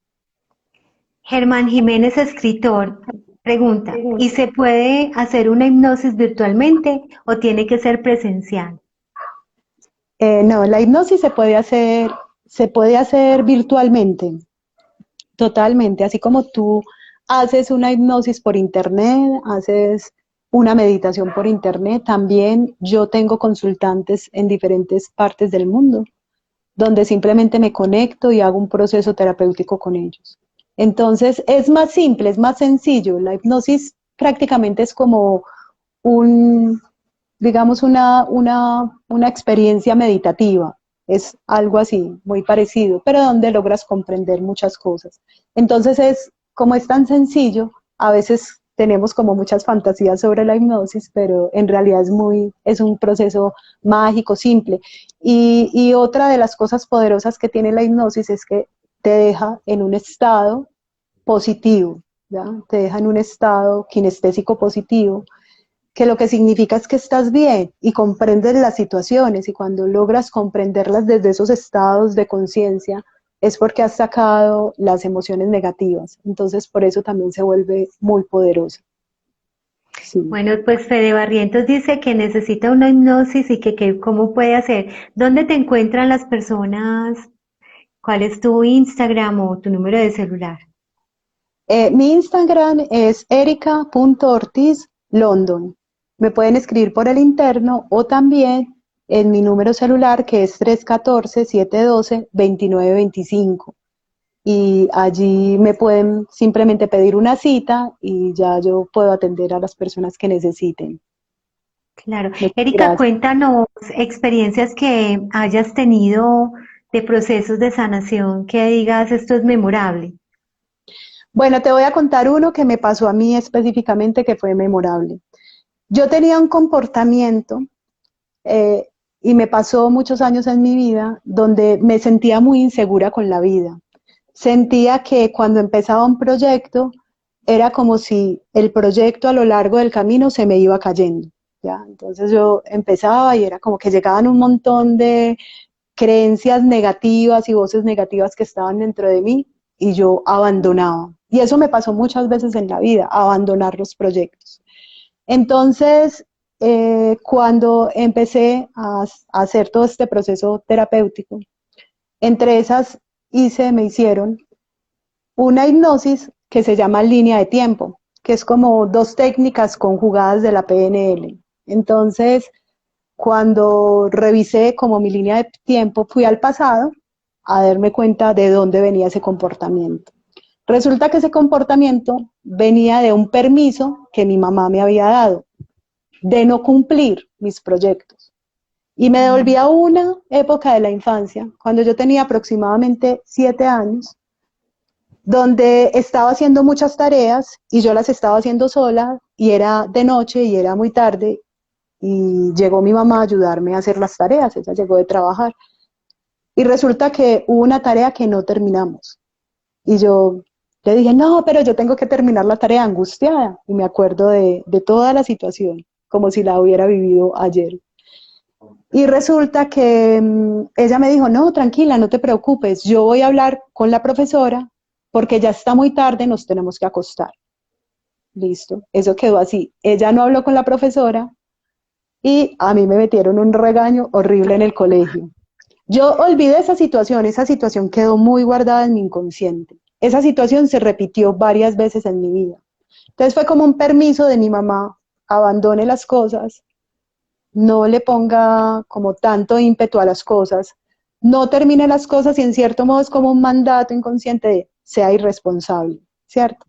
Germán Jiménez, escritor, pregunta, ¿y se puede hacer una hipnosis virtualmente o tiene que ser presencial? No, la hipnosis se puede hacer virtualmente, totalmente, así como tú haces una hipnosis por internet, haces una meditación por internet, también yo tengo consultantes en diferentes partes del mundo, donde simplemente me conecto y hago un proceso terapéutico con ellos. Entonces es más simple, es más sencillo. La hipnosis prácticamente es como un, digamos, una experiencia meditativa. Es algo así, muy parecido, pero donde logras comprender muchas cosas. Entonces como es tan sencillo, a veces tenemos como muchas fantasías sobre la hipnosis, pero en realidad es un proceso mágico, simple. Y otra de las cosas poderosas que tiene la hipnosis es que te deja en un estado positivo, ¿ya? Te deja en un estado kinestésico positivo, que lo que significa es que estás bien y comprendes las situaciones, y cuando logras comprenderlas desde esos estados de conciencia es porque has sacado las emociones negativas. Entonces por eso también se vuelve muy poderosa. Sí. Bueno, pues Fede Barrientos dice que necesita una hipnosis y que cómo puede hacer. ¿Dónde te encuentran las personas? ¿Cuál es tu Instagram o tu número de celular? Mi Instagram es erica.ortiz.london. Me pueden escribir por el interno o también en mi número celular, que es 314-712-2925. Y allí me pueden simplemente pedir una cita y ya yo puedo atender a las personas que necesiten. Claro. Muchas Erika, gracias. cuéntanos experiencias que hayas tenido de procesos de sanación que digas esto es memorable. Bueno, te voy a contar uno que me pasó a mí específicamente que fue memorable. Yo tenía un comportamiento eh, y me pasó muchos años en mi vida donde me sentía muy insegura con la vida. Sentía que cuando empezaba un proyecto era como si el proyecto a lo largo del camino se me iba cayendo, ¿ya? Entonces yo empezaba y era como que llegaban un montón de creencias negativas y voces negativas que estaban dentro de mí y yo abandonaba. Y eso me pasó muchas veces en la vida, abandonar los proyectos. Entonces, cuando empecé a hacer todo este proceso terapéutico, entre esas me hicieron una hipnosis que se llama línea de tiempo, que es como dos técnicas conjugadas de la PNL. Entonces, cuando revisé como mi línea de tiempo, fui al pasado a darme cuenta de dónde venía ese comportamiento. Resulta que ese comportamiento venía de un permiso que mi mamá me había dado de no cumplir mis proyectos. Y me devolví a una época de la infancia, cuando yo tenía aproximadamente 7 años, donde estaba haciendo muchas tareas y yo las estaba haciendo sola y era de noche y era muy tarde y llegó mi mamá a ayudarme a hacer las tareas, ella llegó de trabajar y resulta que hubo una tarea que no terminamos y yo le dije, no, pero yo tengo que terminar la tarea angustiada y me acuerdo de toda la situación como si la hubiera vivido ayer. Y resulta que ella me dijo, no, tranquila, no te preocupes, yo voy a hablar con la profesora porque ya está muy tarde, nos tenemos que acostar. Listo, eso quedó así. Ella no habló con la profesora y a mí me metieron un regaño horrible en el colegio. Yo olvidé esa situación quedó muy guardada en mi inconsciente. Esa situación se repitió varias veces en mi vida. Entonces fue como un permiso de mi mamá, abandone las cosas, no le ponga como tanto ímpetu a las cosas, no termine las cosas y en cierto modo es como un mandato inconsciente de sea irresponsable, ¿cierto?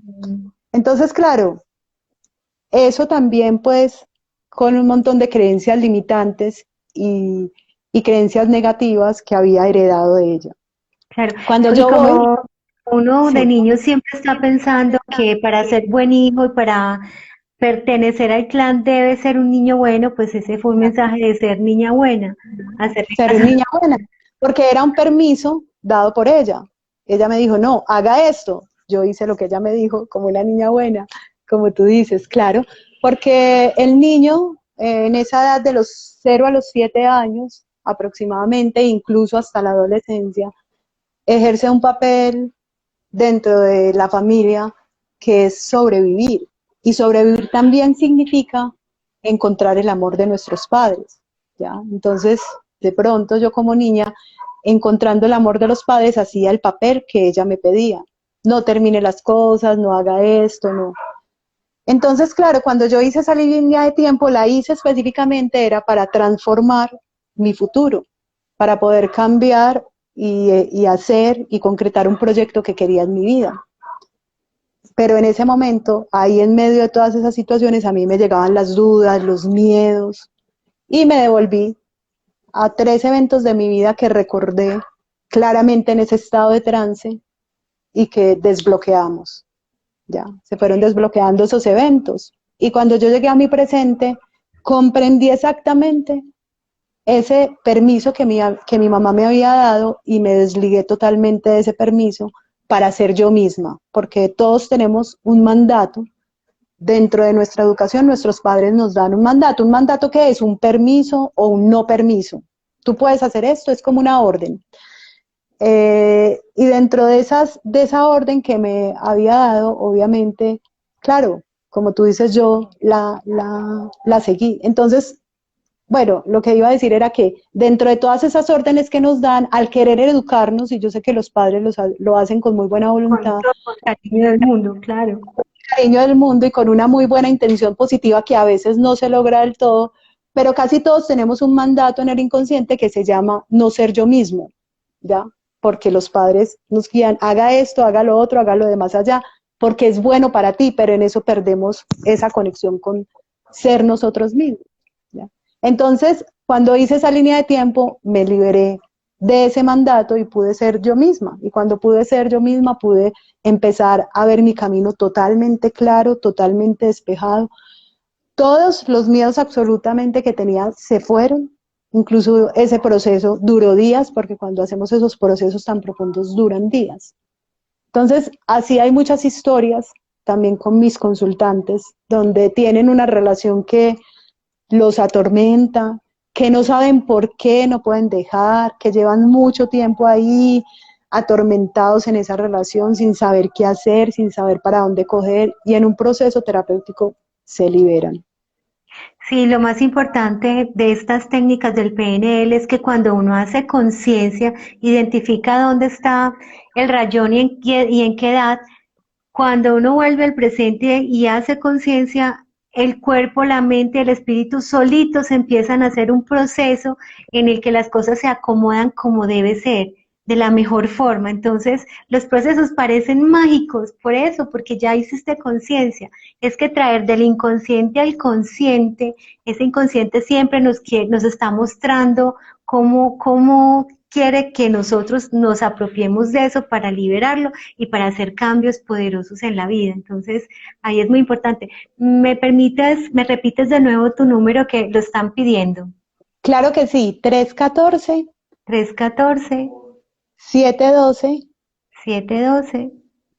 Entonces, claro, eso también pues con un montón de creencias limitantes y creencias negativas que había heredado de ella. Claro. Cuando Y yo voy, como uno de sí, niño siempre está pensando que para ser buen hijo y para pertenecer al clan debe ser un niño bueno, pues ese fue un mensaje de ser niña buena, hacerle ser caso. niña buena, porque era un permiso dado por ella. Ella me dijo, no, haga esto. Yo hice lo que ella me dijo, como una niña buena, como tú dices, claro, porque el niño en esa edad de los 0 a los 7 años aproximadamente, incluso hasta la adolescencia, ejerce un papel dentro de la familia que es sobrevivir. Y sobrevivir también significa encontrar el amor de nuestros padres, ¿ya? Entonces, de pronto yo como niña, encontrando el amor de los padres, hacía el papel que ella me pedía. No termine las cosas, no haga esto, no. Entonces, claro, cuando yo hice esa línea de tiempo, la hice específicamente era para transformar mi futuro, para poder cambiar y hacer y concretar un proyecto que quería en mi vida. pero en ese momento, ahí en medio de todas esas situaciones, a mí me llegaban las dudas, los miedos, y me devolví a 3 eventos de mi vida que recordé claramente en ese estado de trance y que desbloqueamos, ya, se fueron desbloqueando esos eventos. Y cuando yo llegué a mi presente, comprendí exactamente ese permiso que mi mamá me había dado y me desligué totalmente de ese permiso para ser yo misma, porque todos tenemos un mandato. Dentro de nuestra educación, nuestros padres nos dan un mandato que es un permiso o un no permiso. Tú puedes hacer esto, es como una orden. Y dentro de esa orden que me había dado, obviamente, claro, como tú dices, yo la seguí. Entonces, bueno, lo que iba a decir era que dentro de todas esas órdenes que nos dan, al querer educarnos, y yo sé que los padres lo hacen con muy buena Con voluntad, todo el cariño del mundo, claro. cariño del mundo y con una muy buena intención positiva que a veces no se logra del todo, pero casi todos tenemos un mandato en el inconsciente que se llama no ser yo mismo, ¿ya? Porque los padres nos guían, haga esto, haga lo otro, haga lo de más allá, porque es bueno para ti, pero en eso perdemos esa conexión con ser nosotros mismos, ¿ya? Entonces, cuando hice esa línea de tiempo, me liberé de ese mandato y pude ser yo misma. Y cuando pude ser yo misma, pude empezar a ver mi camino totalmente claro, totalmente despejado. Todos los miedos absolutamente que tenía se fueron. Incluso ese proceso duró días, porque cuando hacemos esos procesos tan profundos duran días. Entonces, así hay muchas historias también con mis consultantes, donde tienen una relación que los atormenta, que no saben por qué no pueden dejar, que llevan mucho tiempo ahí atormentados en esa relación sin saber qué hacer, sin saber para dónde coger y en un proceso terapéutico se liberan. Sí, lo más importante de estas técnicas del PNL es que cuando uno hace conciencia, identifica dónde está el rayón y en qué edad, cuando uno vuelve al presente y hace conciencia, el cuerpo, la mente, el espíritu solitos empiezan a hacer un proceso en el que las cosas se acomodan como debe ser, de la mejor forma. Entonces, los procesos parecen mágicos por eso, porque ya hiciste conciencia. Es que traer del inconsciente al consciente, ese inconsciente siempre nos está mostrando cómo quiere que nosotros nos apropiemos de eso para liberarlo y para hacer cambios poderosos en la vida. Entonces, ahí es muy importante. Me repites de nuevo tu número que lo están pidiendo? Claro que sí, 314 314 712 712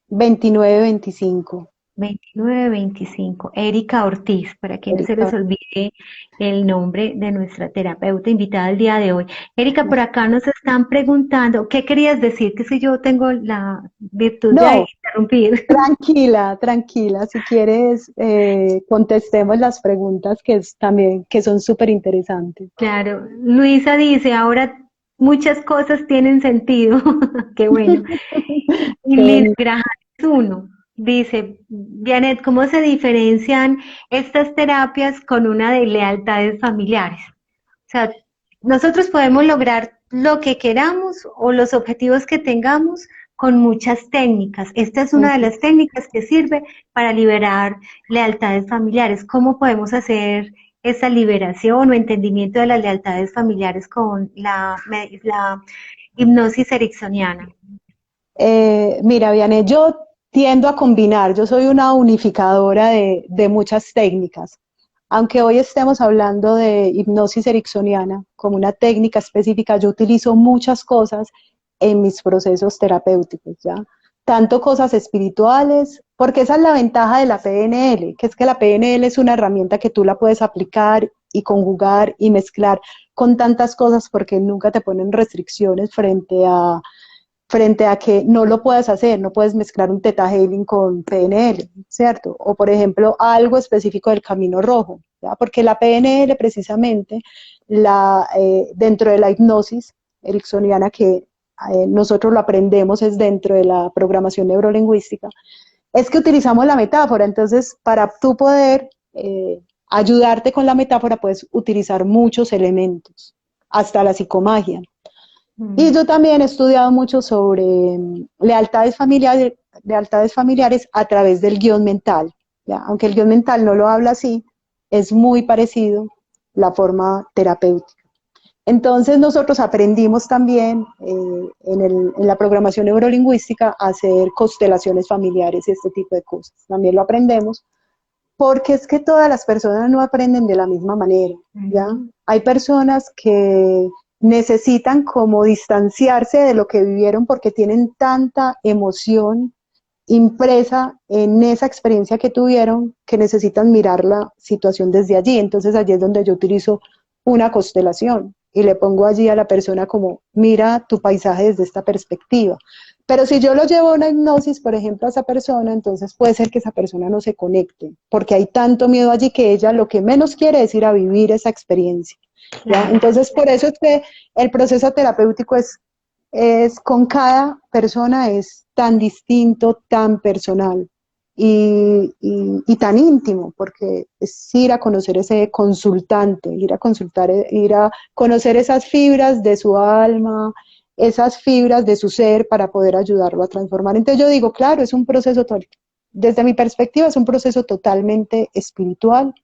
2925. 2925. Erika Ortiz, para que no se les olvide el nombre de nuestra terapeuta invitada el día de hoy. Erika, por acá nos están preguntando, ¿qué querías decir? Que si yo tengo la virtud de No, interrumpir. tranquila, tranquila. Si quieres, contestemos las preguntas también que son súper interesantes. Claro, Luisa dice, ahora muchas cosas tienen sentido. Qué bueno. Y Qué Liz bonito. Graham es uno. Dice, Janet, ¿cómo se diferencian estas terapias con una de lealtades familiares? O sea, nosotros podemos lograr lo que queramos o los objetivos que tengamos con muchas técnicas. Esta es una de las técnicas que sirve para liberar lealtades familiares. ¿Cómo podemos hacer esa liberación o entendimiento de las lealtades familiares con la hipnosis ericksoniana? Mira, Vianney, yo tiendo a combinar, yo soy una unificadora de muchas técnicas. Aunque hoy estemos hablando de hipnosis ericksoniana como una técnica específica, yo utilizo muchas cosas en mis procesos terapéuticos, ¿ya? Tanto cosas espirituales, porque esa es la ventaja de la PNL, que es que la PNL es una herramienta que tú la puedes aplicar y conjugar y mezclar con tantas cosas porque nunca te ponen restricciones frente a que no lo puedes hacer, no puedes mezclar un Theta Healing con PNL, ¿cierto? O por ejemplo, algo específico del camino rojo, ¿ya? Porque la PNL precisamente, dentro de la hipnosis ericksoniana que nosotros lo aprendemos es dentro de la programación neurolingüística, es que utilizamos la metáfora, entonces para tú poder ayudarte con la metáfora puedes utilizar muchos elementos, hasta la psicomagia. Y yo también he estudiado mucho sobre lealtades lealtades familiares a través del guión mental, ¿ya? Aunque el guión mental no lo habla así, es muy parecido la forma terapéutica. Entonces nosotros aprendimos también en la programación neurolingüística a hacer constelaciones familiares y este tipo de cosas. También lo aprendemos porque es que todas las personas no aprenden de la misma manera, ¿ya? Hay personas que necesitan como distanciarse de lo que vivieron porque tienen tanta emoción impresa en esa experiencia que tuvieron que necesitan mirar la situación desde allí. Entonces allí es donde yo utilizo una constelación y le pongo allí a la persona como, mira tu paisaje desde esta perspectiva. Pero si yo lo llevo a una hipnosis, por ejemplo, a esa persona, entonces puede ser que esa persona no se conecte, porque hay tanto miedo allí que ella lo que menos quiere es ir a vivir esa experiencia, ¿ya? Entonces, por eso es que el proceso terapéutico es con cada persona es tan distinto, tan personal y tan íntimo, porque es ir a conocer ese consultante, ir a consultar, ir a conocer esas fibras de su alma, esas fibras de su ser para poder ayudarlo a transformar. Entonces yo digo, claro, es un proceso, desde mi perspectiva, es un proceso totalmente espiritual.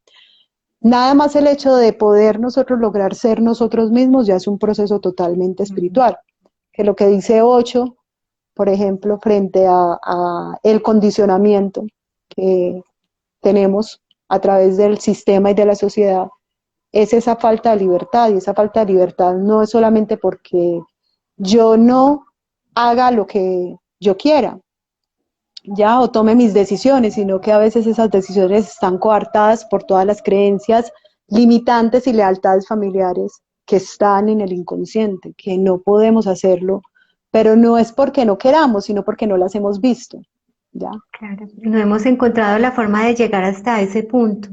Nada más el hecho de poder nosotros lograr ser nosotros mismos ya es un proceso totalmente espiritual. Que lo que dice 8, por ejemplo, frente a el condicionamiento que tenemos a través del sistema y de la sociedad, es esa falta de libertad, y esa falta de libertad no es solamente porque yo no haga lo que yo quiera, ya, o tome mis decisiones, sino que a veces esas decisiones están coartadas por todas las creencias limitantes y lealtades familiares que están en el inconsciente, que no podemos hacerlo, pero no es porque no queramos, sino porque no las hemos visto, ¿ya? Claro, no hemos encontrado la forma de llegar hasta ese punto.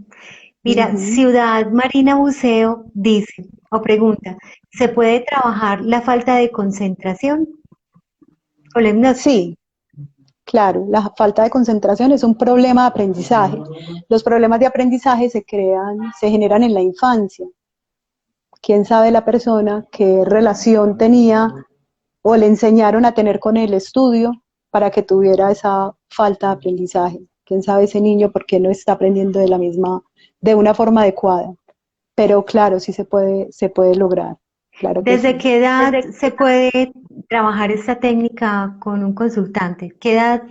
Mira, Ciudad Marina Buceo dice o pregunta, ¿se puede trabajar la falta de concentración con la hipnosis? Sí, claro, la falta de concentración es un problema de aprendizaje. Los problemas de aprendizaje se generan en la infancia. Quién sabe la persona qué relación tenía o le enseñaron a tener con el estudio para que tuviera esa falta de aprendizaje. Quién sabe ese niño por qué no está aprendiendo de una forma adecuada. Pero claro, sí se puede lograr, claro que ¿Desde sí. qué edad se puede trabajar esta técnica con un consultante? ¿Qué edad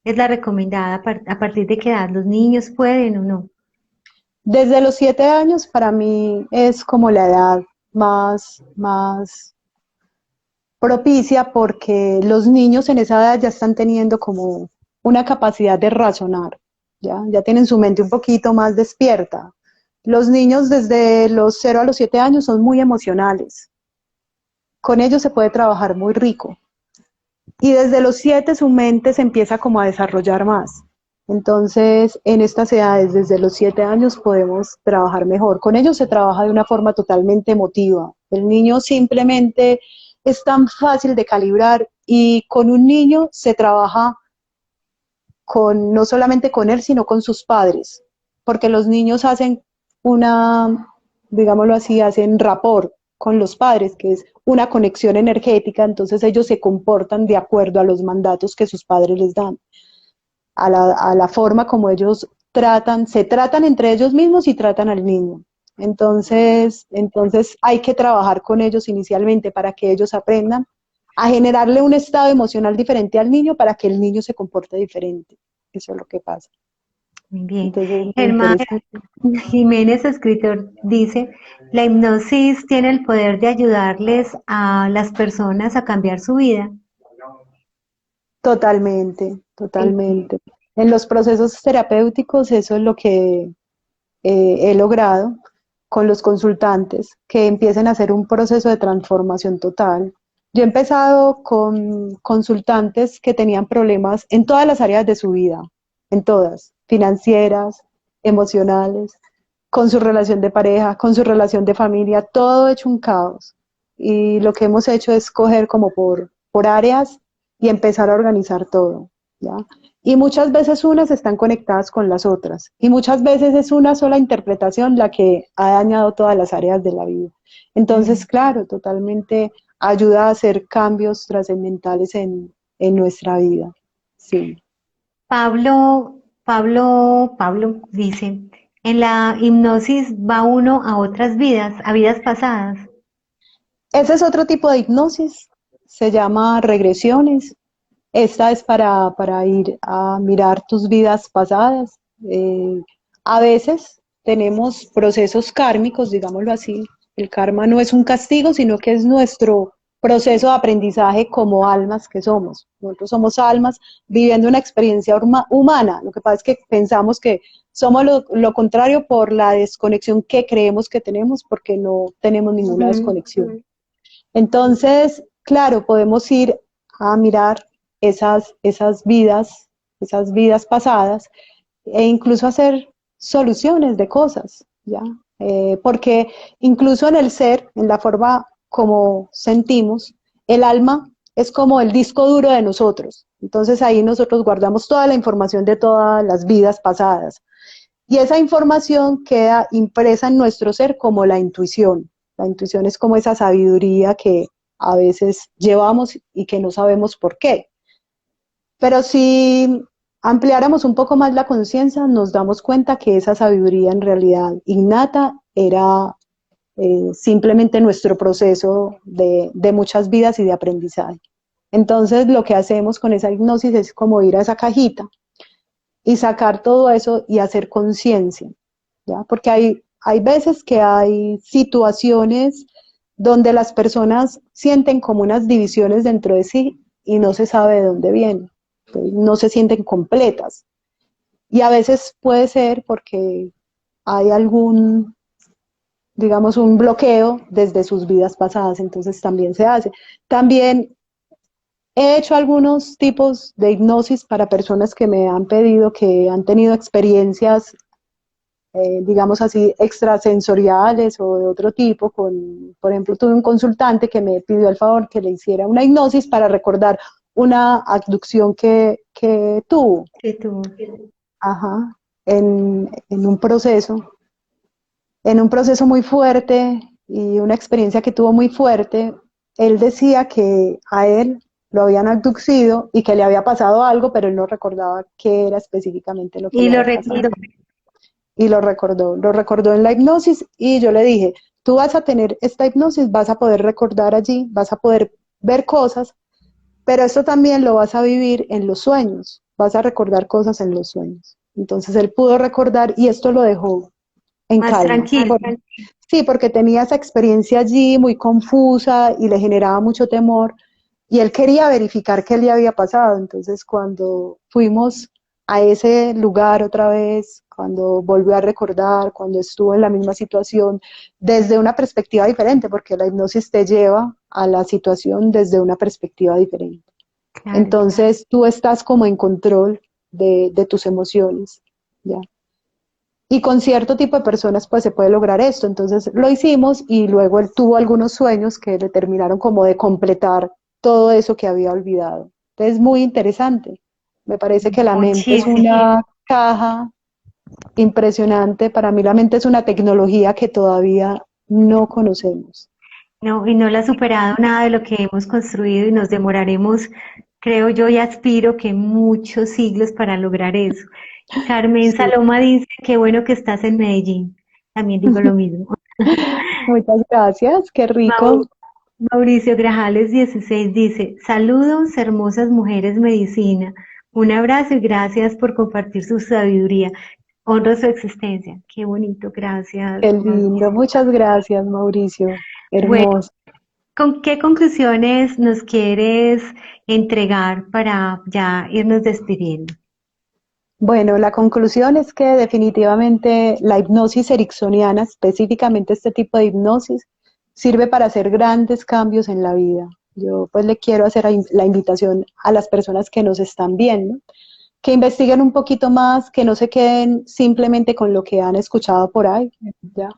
es la recomendada? ¿A partir de qué edad los niños pueden o no? Desde los 7 años para mí es como la edad más propicia porque los niños en esa edad ya están teniendo como una capacidad de razonar, ya tienen su mente un poquito más despierta. Los niños desde los 0 a los 7 años son muy emocionales. Con ellos se puede trabajar muy rico. Y desde los 7 su mente se empieza como a desarrollar más. Entonces, en estas edades, desde los 7 años, podemos trabajar mejor. Con ellos se trabaja de una forma totalmente emotiva. El niño simplemente es tan fácil de calibrar y con un niño se trabaja no solamente con él, sino con sus padres, porque los niños hacen digámoslo así, hacen rapport con los padres, que es una conexión energética, entonces ellos se comportan de acuerdo a los mandatos que sus padres les dan, a la forma como ellos se tratan entre ellos mismos y tratan al niño. Entonces hay que trabajar con ellos inicialmente para que ellos aprendan a generarle un estado emocional diferente al niño para que el niño se comporte diferente. Eso es lo que pasa. Muy bien. Entonces es muy Germán interesante. Jiménez, escritor, dice, la hipnosis tiene el poder de ayudarles a las personas a cambiar su vida. Totalmente, Sí. totalmente. En los procesos terapéuticos eso es lo que he logrado con los consultantes, que empiecen a hacer un proceso de transformación total. Yo he empezado con consultantes que tenían problemas en todas las áreas de su vida, en todas, financieras, emocionales, con su relación de pareja, con su relación de familia, todo hecho un caos. Y lo que hemos hecho es coger como por áreas y empezar a organizar todo, ¿ya? Y muchas veces unas están conectadas con las otras. Y muchas veces es una sola interpretación la que ha dañado todas las áreas de la vida. Entonces, claro, totalmente ayuda a hacer cambios trascendentales en nuestra vida. Sí. Pablo dice, en la hipnosis va uno a otras vidas, a vidas pasadas. Ese es otro tipo de hipnosis, se llama regresiones. Esta es para ir a mirar tus vidas pasadas. Eh, a veces tenemos procesos kármicos, digámoslo así. El karma no es un castigo, sino que es nuestro proceso de aprendizaje como almas que somos. Nosotros somos almas viviendo una experiencia humana. Lo que pasa es que pensamos que somos lo contrario por la desconexión que creemos que tenemos, porque no tenemos ninguna Ujú. desconexión. Entonces, claro, podemos ir a mirar esas vidas pasadas e incluso hacer soluciones de cosas, ¿ya? Porque incluso en el ser, en la forma como sentimos, el alma es como el disco duro de nosotros. Entonces ahí nosotros guardamos toda la información de todas las vidas pasadas. Y esa información queda impresa en nuestro ser como la intuición. La intuición es como esa sabiduría que a veces llevamos y que no sabemos por qué. Pero si ampliáramos un poco más la conciencia, nos damos cuenta que esa sabiduría en realidad innata era simplemente nuestro proceso de muchas vidas y de aprendizaje. Entonces lo que hacemos con esa hipnosis es como ir a esa cajita y sacar todo eso y hacer conciencia, ¿ya? Porque hay veces que hay situaciones donde las personas sienten como unas divisiones dentro de sí y no se sabe de dónde vienen, pues, no se sienten completas. Y a veces puede ser porque hay algún, digamos, un bloqueo desde sus vidas pasadas, entonces también se hace. También he hecho algunos tipos de hipnosis para personas que me han pedido que han tenido experiencias, digamos así, extrasensoriales o de otro tipo. Por ejemplo, tuve un consultante que me pidió el favor que le hiciera una hipnosis para recordar una abducción que tuvo. Que tú. Ajá, en un proceso muy fuerte y una experiencia que tuvo muy fuerte. Él decía que a él lo habían abducido y que le había pasado algo, pero él no recordaba qué era específicamente lo que Y le lo había pasado. recordó. Y lo recordó en la hipnosis y yo le dije, tú vas a tener esta hipnosis, vas a poder recordar allí, vas a poder ver cosas, pero esto también lo vas a vivir en los sueños, vas a recordar cosas en los sueños. Entonces él pudo recordar y esto lo dejó en Más calma. tranquilo. Sí, porque tenía esa experiencia allí muy confusa y le generaba mucho temor y él quería verificar qué le había pasado. Entonces cuando fuimos a ese lugar otra vez, cuando volvió a recordar, cuando estuvo en la misma situación, desde una perspectiva diferente, porque la hipnosis te lleva a la situación desde una perspectiva diferente. Claro. Entonces tú estás como en control de tus emociones, ¿ya? Y con cierto tipo de personas pues se puede lograr esto. Entonces lo hicimos y luego él tuvo algunos sueños que le terminaron como de completar todo eso que había olvidado. Entonces muy interesante. Me parece que la mente es Muchísimo. una caja impresionante. Para mí la mente es una tecnología que todavía no conocemos. No, y no la ha superado nada de lo que hemos construido y nos demoraremos, creo yo y aspiro que muchos siglos para lograr eso. Carmen Sí. Saloma dice, qué bueno que estás en Medellín. También digo lo mismo. Muchas gracias, qué Mau- rico. Mauricio Grajales 16 dice, saludos, hermosas mujeres medicina. Un abrazo y gracias por compartir su sabiduría. Honro su existencia. Qué bonito, gracias, Qué lindo. Mauricio. Muchas gracias, Mauricio. Bueno, Hermoso. ¿con qué conclusiones nos quieres entregar para ya irnos despidiendo? Bueno, la conclusión es que definitivamente la hipnosis ericksoniana, específicamente este tipo de hipnosis, sirve para hacer grandes cambios en la vida. Yo pues le quiero hacer la invitación a las personas que nos están viendo, que investiguen un poquito más, que no se queden simplemente con lo que han escuchado por ahí, ¿ya?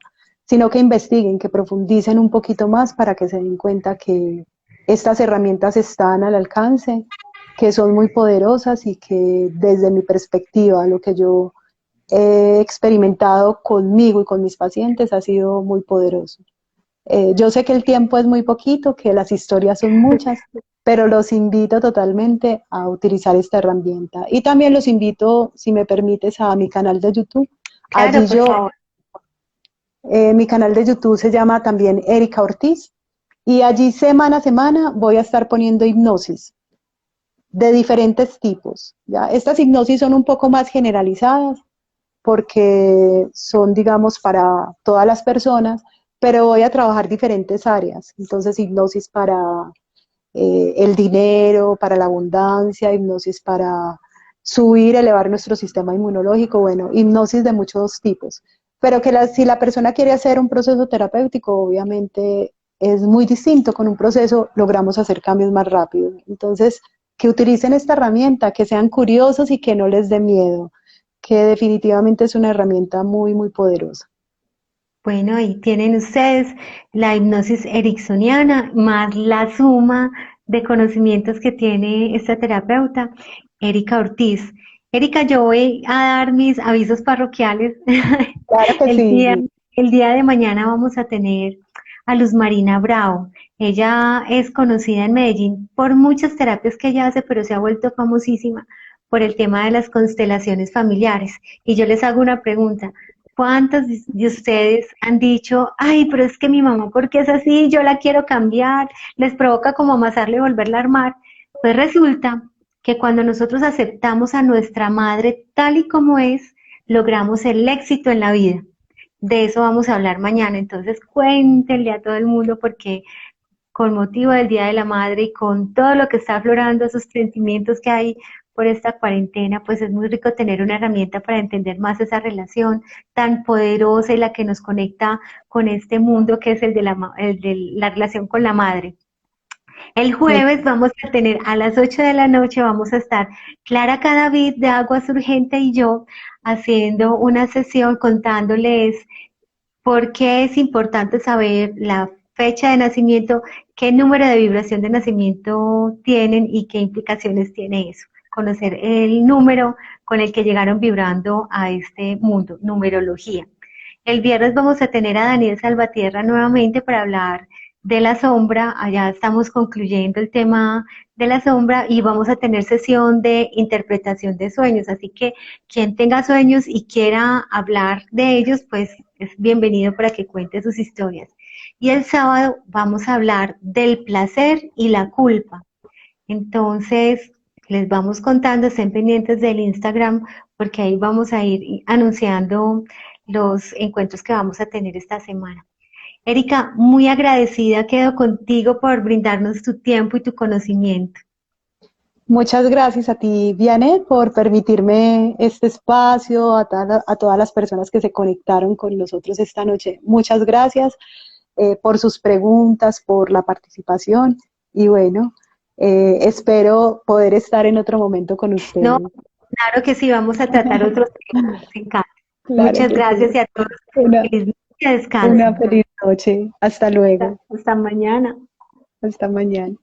Sino que investiguen, que profundicen un poquito más para que se den cuenta que estas herramientas están al alcance, que son muy poderosas y que desde mi perspectiva, lo que yo he experimentado conmigo y con mis pacientes ha sido muy poderoso. Yo sé que el tiempo es muy poquito, que las historias son muchas, pero los invito totalmente a utilizar esta herramienta. Y también los invito, si me permites, a mi canal de YouTube. Claro, Allí por favor. mi canal de YouTube se llama también Erika Ortiz, y allí semana a semana voy a estar poniendo hipnosis de diferentes tipos, ¿ya? Estas hipnosis son un poco más generalizadas porque son, digamos, para todas las personas, pero voy a trabajar diferentes áreas. Entonces, hipnosis para el dinero, para la abundancia, hipnosis para subir, elevar nuestro sistema inmunológico, bueno, hipnosis de muchos tipos. Pero que si la persona quiere hacer un proceso terapéutico, obviamente es muy distinto. Con un proceso logramos hacer cambios más rápido. Entonces, que utilicen esta herramienta, que sean curiosos y que no les dé miedo, que definitivamente es una herramienta muy, muy poderosa. Bueno, ahí tienen ustedes la hipnosis ericksoniana más la suma de conocimientos que tiene esta terapeuta, Erika Ortiz. Erika, yo voy a dar mis avisos parroquiales. Claro que El día, sí. el día de mañana vamos a tener a Luz Marina Bravo. Ella es conocida en Medellín por muchas terapias que ella hace, pero se ha vuelto famosísima por el tema de las constelaciones familiares. Y yo les hago una pregunta. ¿Cuántos de ustedes han dicho, ay, pero es que mi mamá, ¿por qué es así? Yo la quiero cambiar, les provoca como amasarle y volverla a armar? Pues resulta que cuando nosotros aceptamos a nuestra madre tal y como es, logramos el éxito en la vida. De eso vamos a hablar mañana, entonces cuéntenle a todo el mundo porque con motivo del Día de la Madre y con todo lo que está aflorando, esos sentimientos que hay por esta cuarentena, pues es muy rico tener una herramienta para entender más esa relación tan poderosa y la que nos conecta con este mundo que es el de la relación con la madre. El jueves vamos a tener a las 8 de la noche, vamos a estar Clara Cadavid de Aguas Urgente y yo haciendo una sesión contándoles por qué es importante saber la fecha de nacimiento, qué número de vibración de nacimiento tienen y qué implicaciones tiene eso. Conocer el número con el que llegaron vibrando a este mundo, numerología. El viernes vamos a tener a Daniel Salvatierra nuevamente para hablar de la sombra. Allá estamos concluyendo el tema de la sombra y vamos a tener sesión de interpretación de sueños. Así que quien tenga sueños y quiera hablar de ellos, pues es bienvenido para que cuente sus historias. Y el sábado vamos a hablar del placer y la culpa. Entonces, les vamos contando, estén pendientes del Instagram, porque ahí vamos a ir anunciando los encuentros que vamos a tener esta semana. Erika, muy agradecida quedo contigo por brindarnos tu tiempo y tu conocimiento. Muchas gracias a ti, Vianey, por permitirme este espacio, a todas las personas que se conectaron con nosotros esta noche. Muchas gracias por sus preguntas, por la participación y bueno, espero poder estar en otro momento con No, ustedes. claro que sí, vamos a tratar otros temas, nos encanta. Claro Muchas que gracias sí. y a todos, Una, feliz noche, una descansen. feliz noche. Hasta luego. Hasta mañana. Hasta mañana.